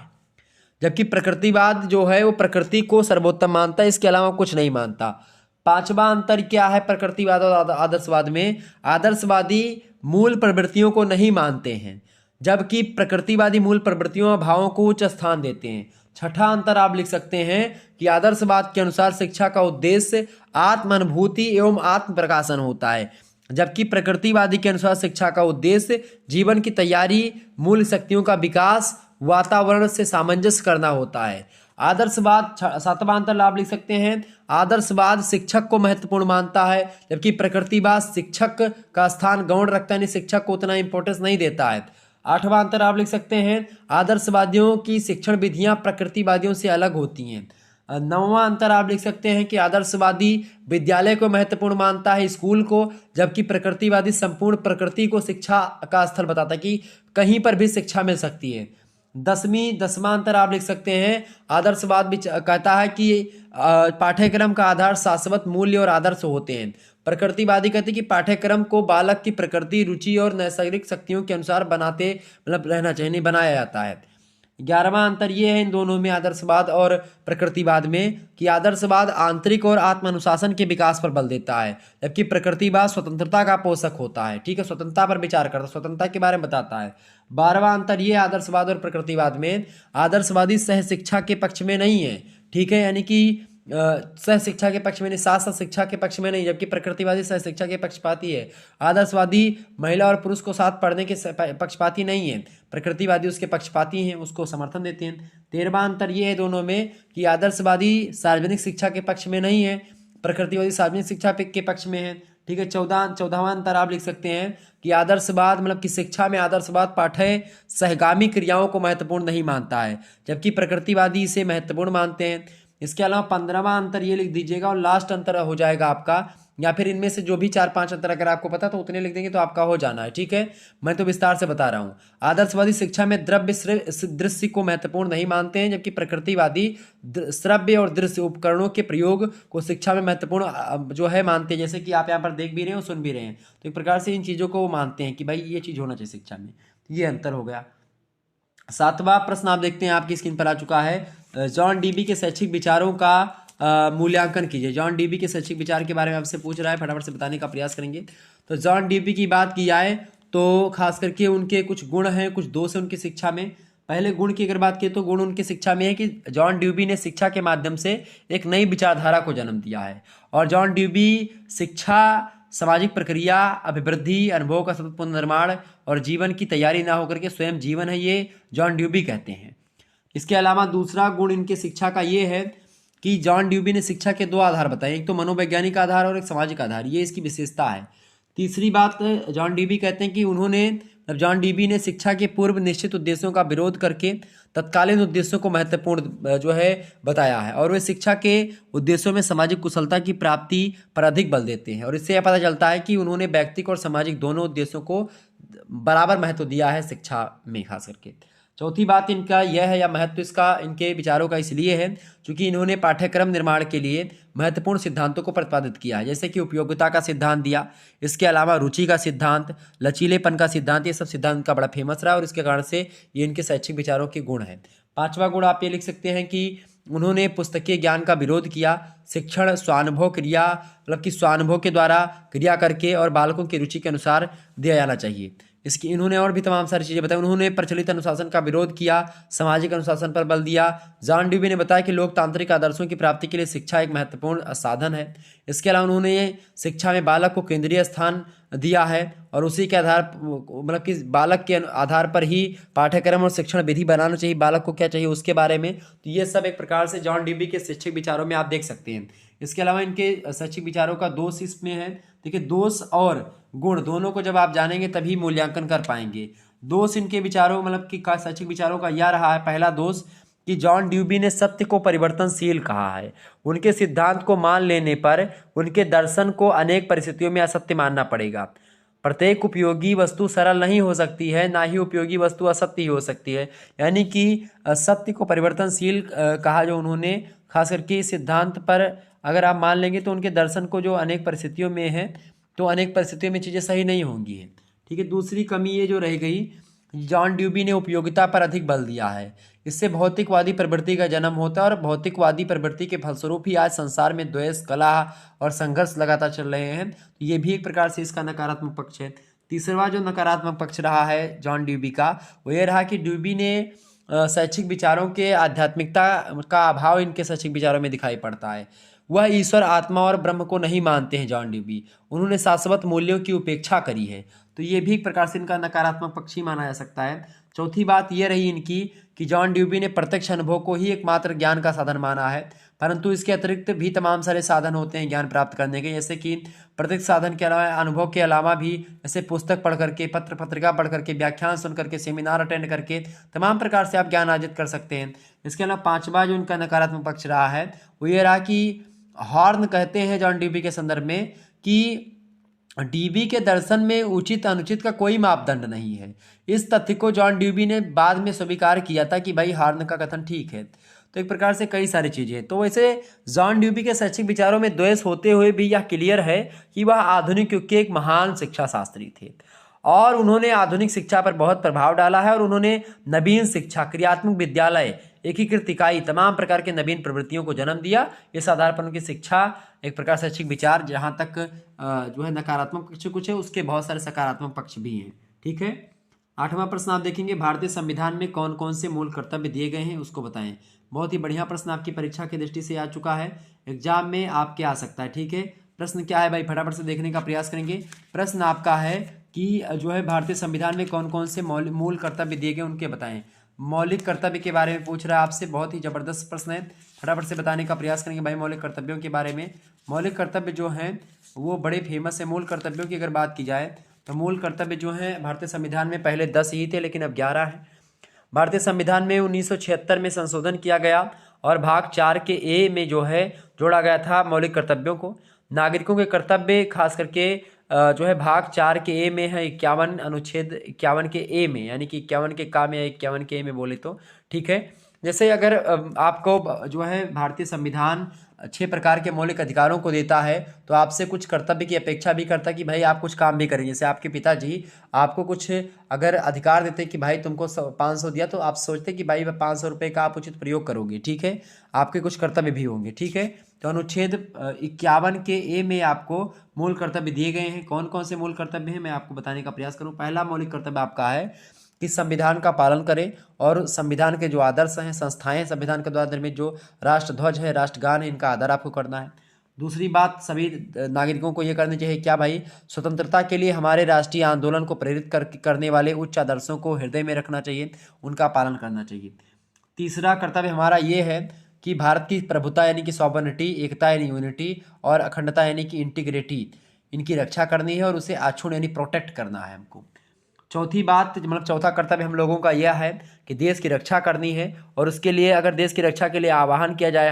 जबकि प्रकृतिवाद जो है वो प्रकृति को सर्वोत्तम मानता है, इसके अलावा कुछ नहीं मानता। पांचवा अंतर क्या है प्रकृतिवाद और आदर्शवाद में? आदर्शवादी मूल प्रवृत्तियों को नहीं मानते हैं, जबकि प्रकृतिवादी मूल प्रवृत्तियों और भावों को उच्च स्थान देते हैं। छठा अंतर आप लिख सकते हैं कि आदर्शवाद के अनुसार शिक्षा का उद्देश्य आत्म अनुभूति एवं आत्म प्रकाशन होता है, जबकि प्रकृतिवादी के अनुसार शिक्षा का उद्देश्य जीवन की तैयारी, मूल शक्तियों का विकास, वातावरण से सामंजस्य करना होता है। आदर्शवाद, सातवां अंतर आप लिख सकते हैं, आदर्शवाद शिक्षक को महत्वपूर्ण मानता है, जबकि प्रकृतिवाद शिक्षक का स्थान गौण रखता है, शिक्षक को उतना इंपॉर्टेंस नहीं देता है। आठवां अंतर आप लिख सकते हैं, आदर्शवादियों की शिक्षण विधियां प्रकृतिवादियों से अलग होती हैं। नौवां अंतर आप लिख सकते हैं कि आदर्शवादी विद्यालय को महत्वपूर्ण मानता है, स्कूल को, जबकि प्रकृतिवादी संपूर्ण प्रकृति को शिक्षा का स्थल बताता है कि कहीं पर भी शिक्षा मिल सकती है। दसवां अंतर आप लिख सकते हैं, आदर्शवाद भी कहता है कि पाठ्यक्रम का आधार शाश्वत मूल्य और आदर्श होते हैं। प्रकृतिवादी कहते हैं कि पाठ्यक्रम को बालक की प्रकृति, रुचि और नैसर्गिक शक्तियों के अनुसार रहना चाहिए, बनाया जाता है। 11वां अंतर ये है इन दोनों में, आदर्शवाद और प्रकृतिवाद में, कि आदर्शवाद आंतरिक और आत्म अनुशासन के विकास पर बल देता है, जबकि प्रकृतिवाद स्वतंत्रता का पोषक होता है। ठीक है, स्वतंत्रता पर विचार करता है, स्वतंत्रता के बारे में बताता है। 12वां अंतर ये आदर्शवाद और प्रकृतिवाद में, आदर्शवादी सह शिक्षा के पक्ष में नहीं है। ठीक है, यानी कि सह शिक्षा के पक्ष में नहीं, साथ साथ शिक्षा के पक्ष में नहीं, जबकि प्रकृतिवादी सह शिक्षा के पक्षपाती है। आदर्शवादी महिला और पुरुष को साथ पढ़ने के पक्षपाती नहीं है, प्रकृतिवादी उसके पक्षपाती हैं, उसको समर्थन देते हैं। 13वां अंतर ये है दोनों में कि आदर्शवादी सार्वजनिक शिक्षा के पक्ष में नहीं है, प्रकृतिवादी सार्वजनिक शिक्षा के पक्ष में है। ठीक है, 14वां अंतर आप लिख सकते हैं कि आदर्शवाद कि शिक्षा में आदर्शवाद पाठ्य सहगामी क्रियाओं को महत्वपूर्ण नहीं मानता है, जबकि प्रकृतिवादी इसे महत्वपूर्ण मानते हैं। इसके अलावा 15वां अंतर ये लिख दीजिएगा और लास्ट अंतर हो जाएगा आपका, या फिर इनमें से जो भी 4-5 अंतर अगर आपको पता तो उतने लिख देंगे तो आपका हो जाना है। ठीक है, मैं तो विस्तार से बता रहा हूँ। आदर्शवादी शिक्षा में द्रव्य दृश्य को महत्वपूर्ण नहीं मानते हैं, जबकि प्रकृतिवादी श्रव्य और दृश्य उपकरणों के प्रयोग को शिक्षा में महत्वपूर्ण जो है मानते हैं, जैसे कि आप यहाँ पर देख भी रहे हैं और सुन भी रहे हैं। तो एक प्रकार से इन चीज़ों को वो मानते हैं कि भाई ये चीज़ होना चाहिए शिक्षा में, ये अंतर हो गया। 7वां प्रश्न आप देखते हैं, आपकी स्क्रीन पर आ चुका है, जॉन डीबी के शैक्षिक विचारों का मूल्यांकन कीजिए। जॉन डीबी के शैक्षिक विचार के बारे में आपसे पूछ रहा है, फटाफट से बताने का प्रयास करेंगे। तो जॉन डीबी की बात की जाए तो खास करके उनके कुछ गुण हैं, कुछ दोष हैं उनकी शिक्षा में। पहले गुण की अगर बात की तो गुण उनकी शिक्षा में है कि जॉन ड्यूबी ने शिक्षा के माध्यम से एक नई विचारधारा को जन्म दिया है, और जॉन ड्यूबी शिक्षा सामाजिक प्रक्रिया, अभिवृद्धि, अनुभव का सतत पुनर्निर्माण और जीवन की तैयारी ना होकर के स्वयं जीवन है, ये जॉन ड्यूबी कहते हैं। इसके अलावा दूसरा गुण इनके शिक्षा का ये है कि जॉन ड्यूबी ने शिक्षा के 2 आधार बताए, एक तो मनोवैज्ञानिक आधार और एक सामाजिक आधार, ये इसकी विशेषता है। तीसरी बात, जॉन डीबी कहते हैं कि जॉन डीबी ने शिक्षा के पूर्व निश्चित उद्देश्यों का विरोध करके तत्कालीन उद्देश्यों को महत्वपूर्ण जो है बताया है, और वे शिक्षा के उद्देश्यों में सामाजिक कुशलता की प्राप्ति पर अधिक बल देते हैं। और इससे यह पता चलता है कि उन्होंने व्यक्तिगत और सामाजिक दोनों उद्देश्यों को बराबर महत्व दिया है शिक्षा में खास करके। चौथी बात इनका यह है, या महत्व इसका इनके विचारों का इसलिए है क्योंकि इन्होंने पाठ्यक्रम निर्माण के लिए महत्वपूर्ण सिद्धांतों को प्रतिपादित किया है, जैसे कि उपयोगिता का सिद्धांत दिया, इसके अलावा रुचि का सिद्धांत, लचीलेपन का सिद्धांत, ये सब सिद्धांत का बड़ा फेमस रहा और इसके कारण से ये इनके शैक्षिक विचारों के गुण हैं। पांचवा गुण आप ये लिख सकते हैं कि उन्होंने पुस्तकीय ज्ञान का विरोध किया, शिक्षण स्वानुभव क्रिया मतलब कि स्वानुभव के द्वारा क्रिया करके और बालकों की रुचि के अनुसार दिया जाना चाहिए। इसकी इन्होंने और भी तमाम सारी चीज़ें बताई। उन्होंने प्रचलित अनुशासन का विरोध किया, सामाजिक अनुशासन पर बल दिया। जॉन ड्यूबी ने बताया कि लोकतांत्रिक आदर्शों की प्राप्ति के लिए शिक्षा एक महत्वपूर्ण साधन है। इसके अलावा उन्होंने शिक्षा में बालक को केंद्रीय स्थान दिया है और उसी के आधार मतलब कि बालक के आधार पर ही पाठ्यक्रम और शिक्षण विधि बनाना चाहिए, बालक को क्या चाहिए उसके बारे में। तो ये सब एक प्रकार से जॉन ड्यूबी के शैक्षिक विचारों में आप देख सकते हैं। इसके अलावा इनके शैक्षिक विचारों का दोष इसमें है, देखिए दोष और गुण दोनों को जब आप जानेंगे तभी मूल्यांकन कर पाएंगे। दोष इनके विचारों मतलब कि शैक्षिक विचारों का यह रहा है, पहला दोष कि जॉन ड्यूबी ने सत्य को परिवर्तनशील कहा है। उनके सिद्धांत को मान लेने पर उनके दर्शन को अनेक परिस्थितियों में असत्य मानना पड़ेगा। प्रत्येक उपयोगी वस्तु सरल नहीं हो सकती है, ना ही उपयोगी वस्तु असत्य ही हो सकती है। यानी कि सत्य को परिवर्तनशील कहा जो उन्होंने, खास करके सिद्धांत पर अगर आप मान लेंगे तो उनके दर्शन को जो अनेक परिस्थितियों में है तो अनेक परिस्थितियों में चीज़ें सही नहीं होंगी है। ठीक है, दूसरी कमी ये जो रह गई, जॉन ड्यूबी ने उपयोगिता पर अधिक बल दिया है। इससे भौतिकवादी प्रवृत्ति का जन्म होता है और भौतिकवादी प्रवृत्ति के फलस्वरूप ही आज संसार में द्वेष, कलह और संघर्ष लगातार चल रहे हैं। तो ये भी एक प्रकार से इसका नकारात्मक पक्ष है। तीसरा जो नकारात्मक पक्ष रहा है जॉन ड्यूबी का, वो ये रहा कि ड्यूबी ने शैक्षिक विचारों के आध्यात्मिकता का अभाव इनके शैक्षिक विचारों में दिखाई पड़ता है। वह ईश्वर, आत्मा और ब्रह्म को नहीं मानते हैं जॉन ड्यूबी। उन्होंने शाश्वत मूल्यों की उपेक्षा करी है। तो ये भी एक प्रकार से इनका नकारात्मक पक्ष ही माना जा सकता है। चौथी बात ये रही इनकी कि जॉन ड्यूबी ने प्रत्यक्ष अनुभव को ही एकमात्र ज्ञान का साधन माना है, परंतु इसके अतिरिक्त भी तमाम सारे साधन होते हैं ज्ञान प्राप्त करने के, जैसे कि प्रत्यक्ष साधन के अलावा, अनुभव के अलावा भी, जैसे पुस्तक पढ़ करके, पत्र पत्रिका पढ़ करके, व्याख्यान सुन करके, सेमिनार अटेंड करके तमाम प्रकार से आप ज्ञान अर्जित कर सकते हैं। इसके अलावा पांचवा जो इनका नकारात्मक पक्ष रहा है वो ये रहा कि हॉर्न कहते हैं जॉन ड्यूबी के संदर्भ में कि ड्यूबी के दर्शन में उचित अनुचित का कोई मापदंड नहीं है। इस तथ्य को जॉन ड्यूबी ने बाद में स्वीकार किया था कि भाई हॉर्न का कथन ठीक है। तो एक प्रकार से कई सारी चीज़ें, तो वैसे जॉन ड्यूबी के शैक्षिक विचारों में द्वेष होते हुए भी यह क्लियर है कि वह आधुनिक युग के एक महान शिक्षा शास्त्री थे और उन्होंने आधुनिक शिक्षा पर बहुत प्रभाव डाला है और उन्होंने नवीन शिक्षा, क्रियात्मक विद्यालय, एकीकृत इकाई, तमाम प्रकार के नवीन प्रवृत्तियों को जन्म दिया। इस आधार पर उनकी शिक्षा एक प्रकार से शैक्षिक विचार, जहाँ तक जो है नकारात्मक पक्ष कुछ है, उसके बहुत सारे सकारात्मक पक्ष भी हैं। ठीक है, आठवां प्रश्न आप देखेंगे, भारतीय संविधान में कौन कौन से मूल कर्तव्य दिए गए हैं उसको बताएं। बहुत ही बढ़िया प्रश्न आपकी परीक्षा की दृष्टि से आ चुका है, एग्जाम में आपके आ सकता है। ठीक है, प्रश्न क्या है भाई, फटाफट से देखने का प्रयास करेंगे। प्रश्न आपका है कि जो है भारतीय संविधान में कौन कौन से मूल कर्तव्य दिए गए उनके बताएं। मौलिक कर्तव्य के बारे में पूछ रहा है आपसे, बहुत ही जबरदस्त प्रश्न है, फटाफट से बताने का प्रयास करेंगे भाई मौलिक कर्तव्यों के बारे में। मौलिक कर्तव्य जो हैं वो बड़े फेमस है। मूल कर्तव्यों की अगर बात की जाए तो मूल कर्तव्य जो हैं भारतीय संविधान में पहले 10 ही थे, लेकिन अब 11 हैं। भारतीय संविधान में 1976 में संशोधन किया गया और भाग 4 के ए में जो है जोड़ा गया था मौलिक कर्तव्यों को। नागरिकों के कर्तव्य खास करके जो है भाग 4 के ए में है 51, अनुच्छेद 51 के ए में, यानी कि 51 के का में 51 के ए में बोले तो ठीक है। जैसे अगर आपको जो है भारतीय संविधान 6 प्रकार के मौलिक अधिकारों को देता है तो आपसे कुछ कर्तव्य की अपेक्षा भी करता है कि भाई आप कुछ काम भी करें। जैसे आपके पिताजी आपको कुछ अगर अधिकार देते कि भाई तुमको 500 दिया तो आप सोचते कि भाई 500 रुपये का आप उचित प्रयोग करोगे। ठीक है, आपके कुछ कर्तव्य भी होंगे। ठीक है, तो अनुच्छेद 51 के ए में आपको मूल कर्तव्य दिए गए हैं। कौन कौन से मूल कर्तव्य हैं मैं आपको बताने का प्रयास करूं। पहला मौलिक कर्तव्य आपका है कि संविधान का पालन करें और संविधान के जो आदर्श हैं, संस्थाएं हैं, संविधान के द्वारा निर्मित जो राष्ट्रध्वज है, राष्ट्रगान है, इनका आदर आपको करना है। दूसरी बात, सभी नागरिकों को ये करनी चाहिए क्या भाई, स्वतंत्रता के लिए हमारे राष्ट्रीय आंदोलन को प्रेरित करने वाले उच्च आदर्शों को हृदय में रखना चाहिए, उनका पालन करना चाहिए। तीसरा कर्तव्य हमारा ये है कि भारत की प्रभुता यानी कि सॉवरेनिटी, एकता यानी यूनिटी और अखंडता यानी कि इंटीग्रिटी, इनकी रक्षा करनी है और उसे अक्षुण्ण यानी प्रोटेक्ट करना है हमको। चौथी बात मतलब चौथा कर्तव्य हम लोगों का यह है कि देश की रक्षा करनी है और उसके लिए अगर देश की रक्षा के लिए आह्वान किया जाए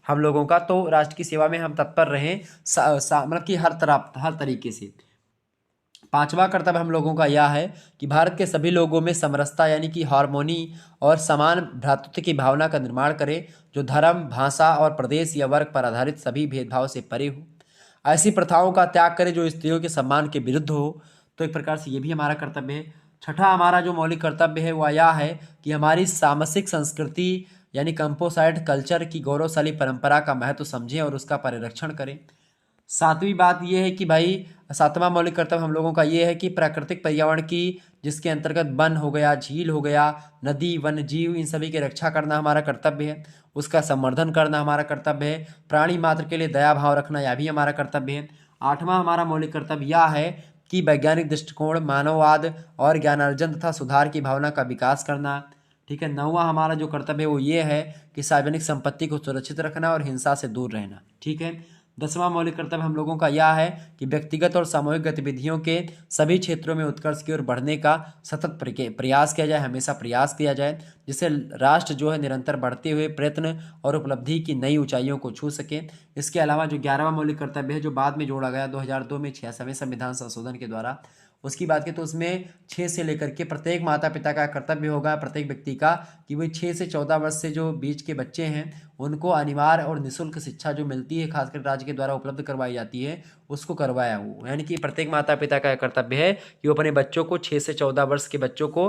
हम लोगों का तो राष्ट्र की सेवा में हम तत्पर रहें, मतलब कि हर तरीके से। पांचवा कर्तव्य हम लोगों का यह है कि भारत के सभी लोगों में समरसता यानी कि हार्मोनी और समान भ्रातृत्व की भावना का निर्माण करें, जो धर्म, भाषा और प्रदेश या वर्ग पर आधारित सभी भेदभाव से परे हो। ऐसी प्रथाओं का त्याग करें जो स्त्रियों के सम्मान के विरुद्ध हो। तो एक प्रकार से ये भी हमारा कर्तव्य है। छठा हमारा जो मौलिक कर्तव्य है वह यह है कि हमारी सामसिक संस्कृति यानी कंपोसाइट कल्चर की गौरवशाली परंपरा का महत्व समझें और उसका परिरक्षण करें। सातवीं बात यह है कि भाई सातवां मौलिक कर्तव्य हम लोगों का ये है कि प्राकृतिक पर्यावरण की, जिसके अंतर्गत वन हो गया, झील हो गया, नदी, वन्य जीव, इन सभी की रक्षा करना हमारा कर्तव्य है। उसका संवर्धन करना हमारा कर्तव्य है। प्राणी मात्र के लिए दया भाव रखना यह भी हमारा कर्तव्य है। आठवां हमारा मौलिक कर्तव्य यह है कि वैज्ञानिक दृष्टिकोण, मानववाद और ज्ञानार्जन तथा सुधार की भावना का विकास करना। ठीक है। नौवां हमारा जो कर्तव्य है वो ये है कि सार्वजनिक संपत्ति को सुरक्षित रखना और हिंसा से दूर रहना। ठीक है। 10वां मौलिक कर्तव्य हम लोगों का यह है कि व्यक्तिगत और सामूहिक गतिविधियों के सभी क्षेत्रों में उत्कर्ष की ओर बढ़ने का सतत प्रयास किया जाए, हमेशा प्रयास किया जाए, जिससे राष्ट्र जो है निरंतर बढ़ते हुए प्रयत्न और उपलब्धि की नई ऊंचाइयों को छू सके। इसके अलावा जो 11वां मौलिक कर्तव्य है जो बाद में जोड़ा गया 2002 में 66वें संविधान संशोधन के द्वारा, उसकी बात की तो उसमें 6 से लेकर के प्रत्येक माता पिता का कर्तव्य होगा, प्रत्येक व्यक्ति का, कि वही 6 से 14 वर्ष से जो बीच के बच्चे हैं उनको अनिवार्य और निःशुल्क शिक्षा जो मिलती है खासकर राज्य के द्वारा उपलब्ध करवाई जाती है उसको करवाया हो। यानी कि प्रत्येक माता पिता का कर्तव्य है कि वो अपने बच्चों को 6 से 14 वर्ष के बच्चों को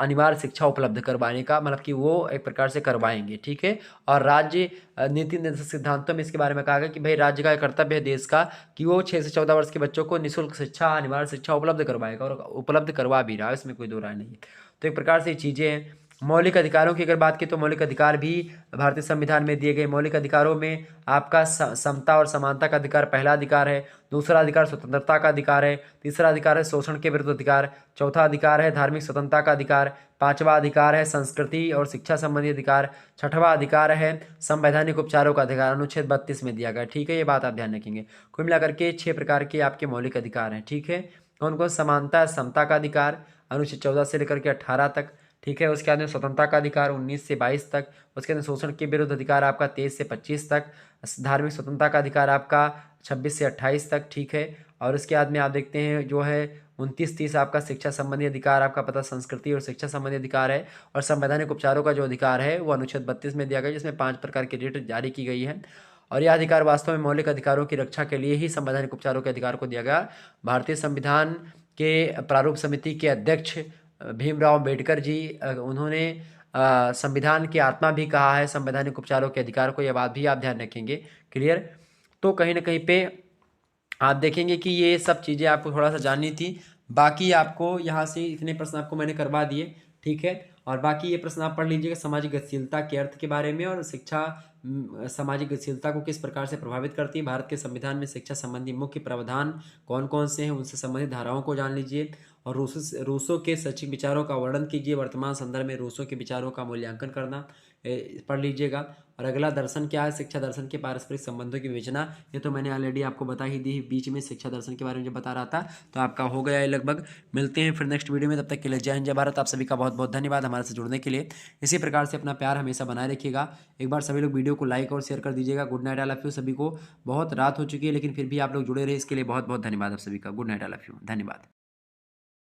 अनिवार्य शिक्षा उपलब्ध करवाने का, मतलब कि वो एक प्रकार से करवाएंगे। ठीक है। और राज्य नीति निर्देशक सिद्धांतों में इसके बारे में कहा गया कि भाई राज्य का कर्तव्य है देश का कि वो 6 से 14 वर्ष के बच्चों को निःशुल्क शिक्षा, अनिवार्य शिक्षा उपलब्ध करवाएगा और उपलब्ध करवा भी रहा है, इसमें कोई दो राय नहीं है। तो एक प्रकार से ये चीज़ें हैं। मौलिक अधिकारों की अगर बात की तो मौलिक अधिकार भी भारतीय संविधान में दिए गए। मौलिक अधिकारों में आपका समता और समानता का अधिकार पहला अधिकार है। दूसरा अधिकार स्वतंत्रता का अधिकार है। तीसरा अधिकार है शोषण के विरुद्ध अधिकार। चौथा अधिकार है धार्मिक स्वतंत्रता का अधिकार। पांचवा अधिकार है संस्कृति और शिक्षा संबंधी अधिकार। छठवां अधिकार है संवैधानिक उपचारों का अधिकार, अनुच्छेद 32 में दिया गया। ठीक है। ये बात आप ध्यान रखेंगे। कुल मिलाकर के 6 प्रकार के आपके मौलिक अधिकार हैं। ठीक है। कौन कौन? समानता, समता का अधिकार अनुच्छेद 14 से लेकर के 18 तक। ठीक है। उसके बाद में स्वतंत्रता का अधिकार 19 से 22 तक। उसके बाद शोषण के विरुद्ध अधिकार आपका 23 से 25 तक। धार्मिक स्वतंत्रता का अधिकार आपका 26 से 28 तक। ठीक है। और उसके बाद में आप देखते हैं जो है 29-30 आपका शिक्षा संबंधी अधिकार, आपका पता संस्कृति और शिक्षा संबंधी अधिकार है। और संवैधानिक उपचारों का जो अधिकार है वो अनुच्छेद 32 में दिया गया, जिसमें 5 प्रकार की रिट जारी की गई है। और यह अधिकार वास्तव में मौलिक अधिकारों की रक्षा के लिए ही संवैधानिक उपचारों के अधिकार को दिया गया। भारतीय संविधान के प्रारूप समिति के अध्यक्ष भीमराव अंबेडकर जी, उन्होंने संविधान की आत्मा भी कहा है संवैधानिक उपचारों के अधिकार को। यह बात भी आप ध्यान रखेंगे। क्लियर? तो कहीं ना कहीं पे आप देखेंगे कि ये सब चीज़ें आपको थोड़ा सा जाननी थी। बाकी आपको यहाँ से इतने प्रश्न आपको मैंने करवा दिए। ठीक है। और बाकी ये प्रश्न आप पढ़ लीजिएगा सामाजिक गतिशीलता के अर्थ के बारे में, और शिक्षा सामाजिक गतिशीलता को किस प्रकार से प्रभावित करती है। भारत के संविधान में शिक्षा संबंधी मुख्य प्रावधान कौन कौन से हैं, उनसे संबंधित धाराओं को जान लीजिए। और रूसो के शैक्षिक विचारों का वर्णन कीजिए। वर्तमान संदर्भ में रूसो के विचारों का मूल्यांकन करना पढ़ लीजिएगा। और अगला दर्शन क्या है? शिक्षा दर्शन के पारस्परिक संबंधों की विवेचना। ये तो मैंने ऑलरेडी आपको बता ही दी, बीच में शिक्षा दर्शन के बारे में जब बता रहा था तो आपका हो गया है लगभग। मिलते हैं फिर नेक्स्ट वीडियो में, तब तक के लिए जय हिंद जय भारत। आप सभी का बहुत बहुत धन्यवाद हमारे से जुड़ने के लिए। इसी प्रकार से अपना प्यार हमेशा बनाए रखिएगा। एक बार सभी लोग वीडियो को लाइक और शेयर कर दीजिएगा। Good night, I love you सभी को। बहुत रात हो चुकी है लेकिन फिर भी आप लोग जुड़े रहे, इसके लिए बहुत बहुत धन्यवाद आप सभी का। Good night, I love you. धन्यवाद।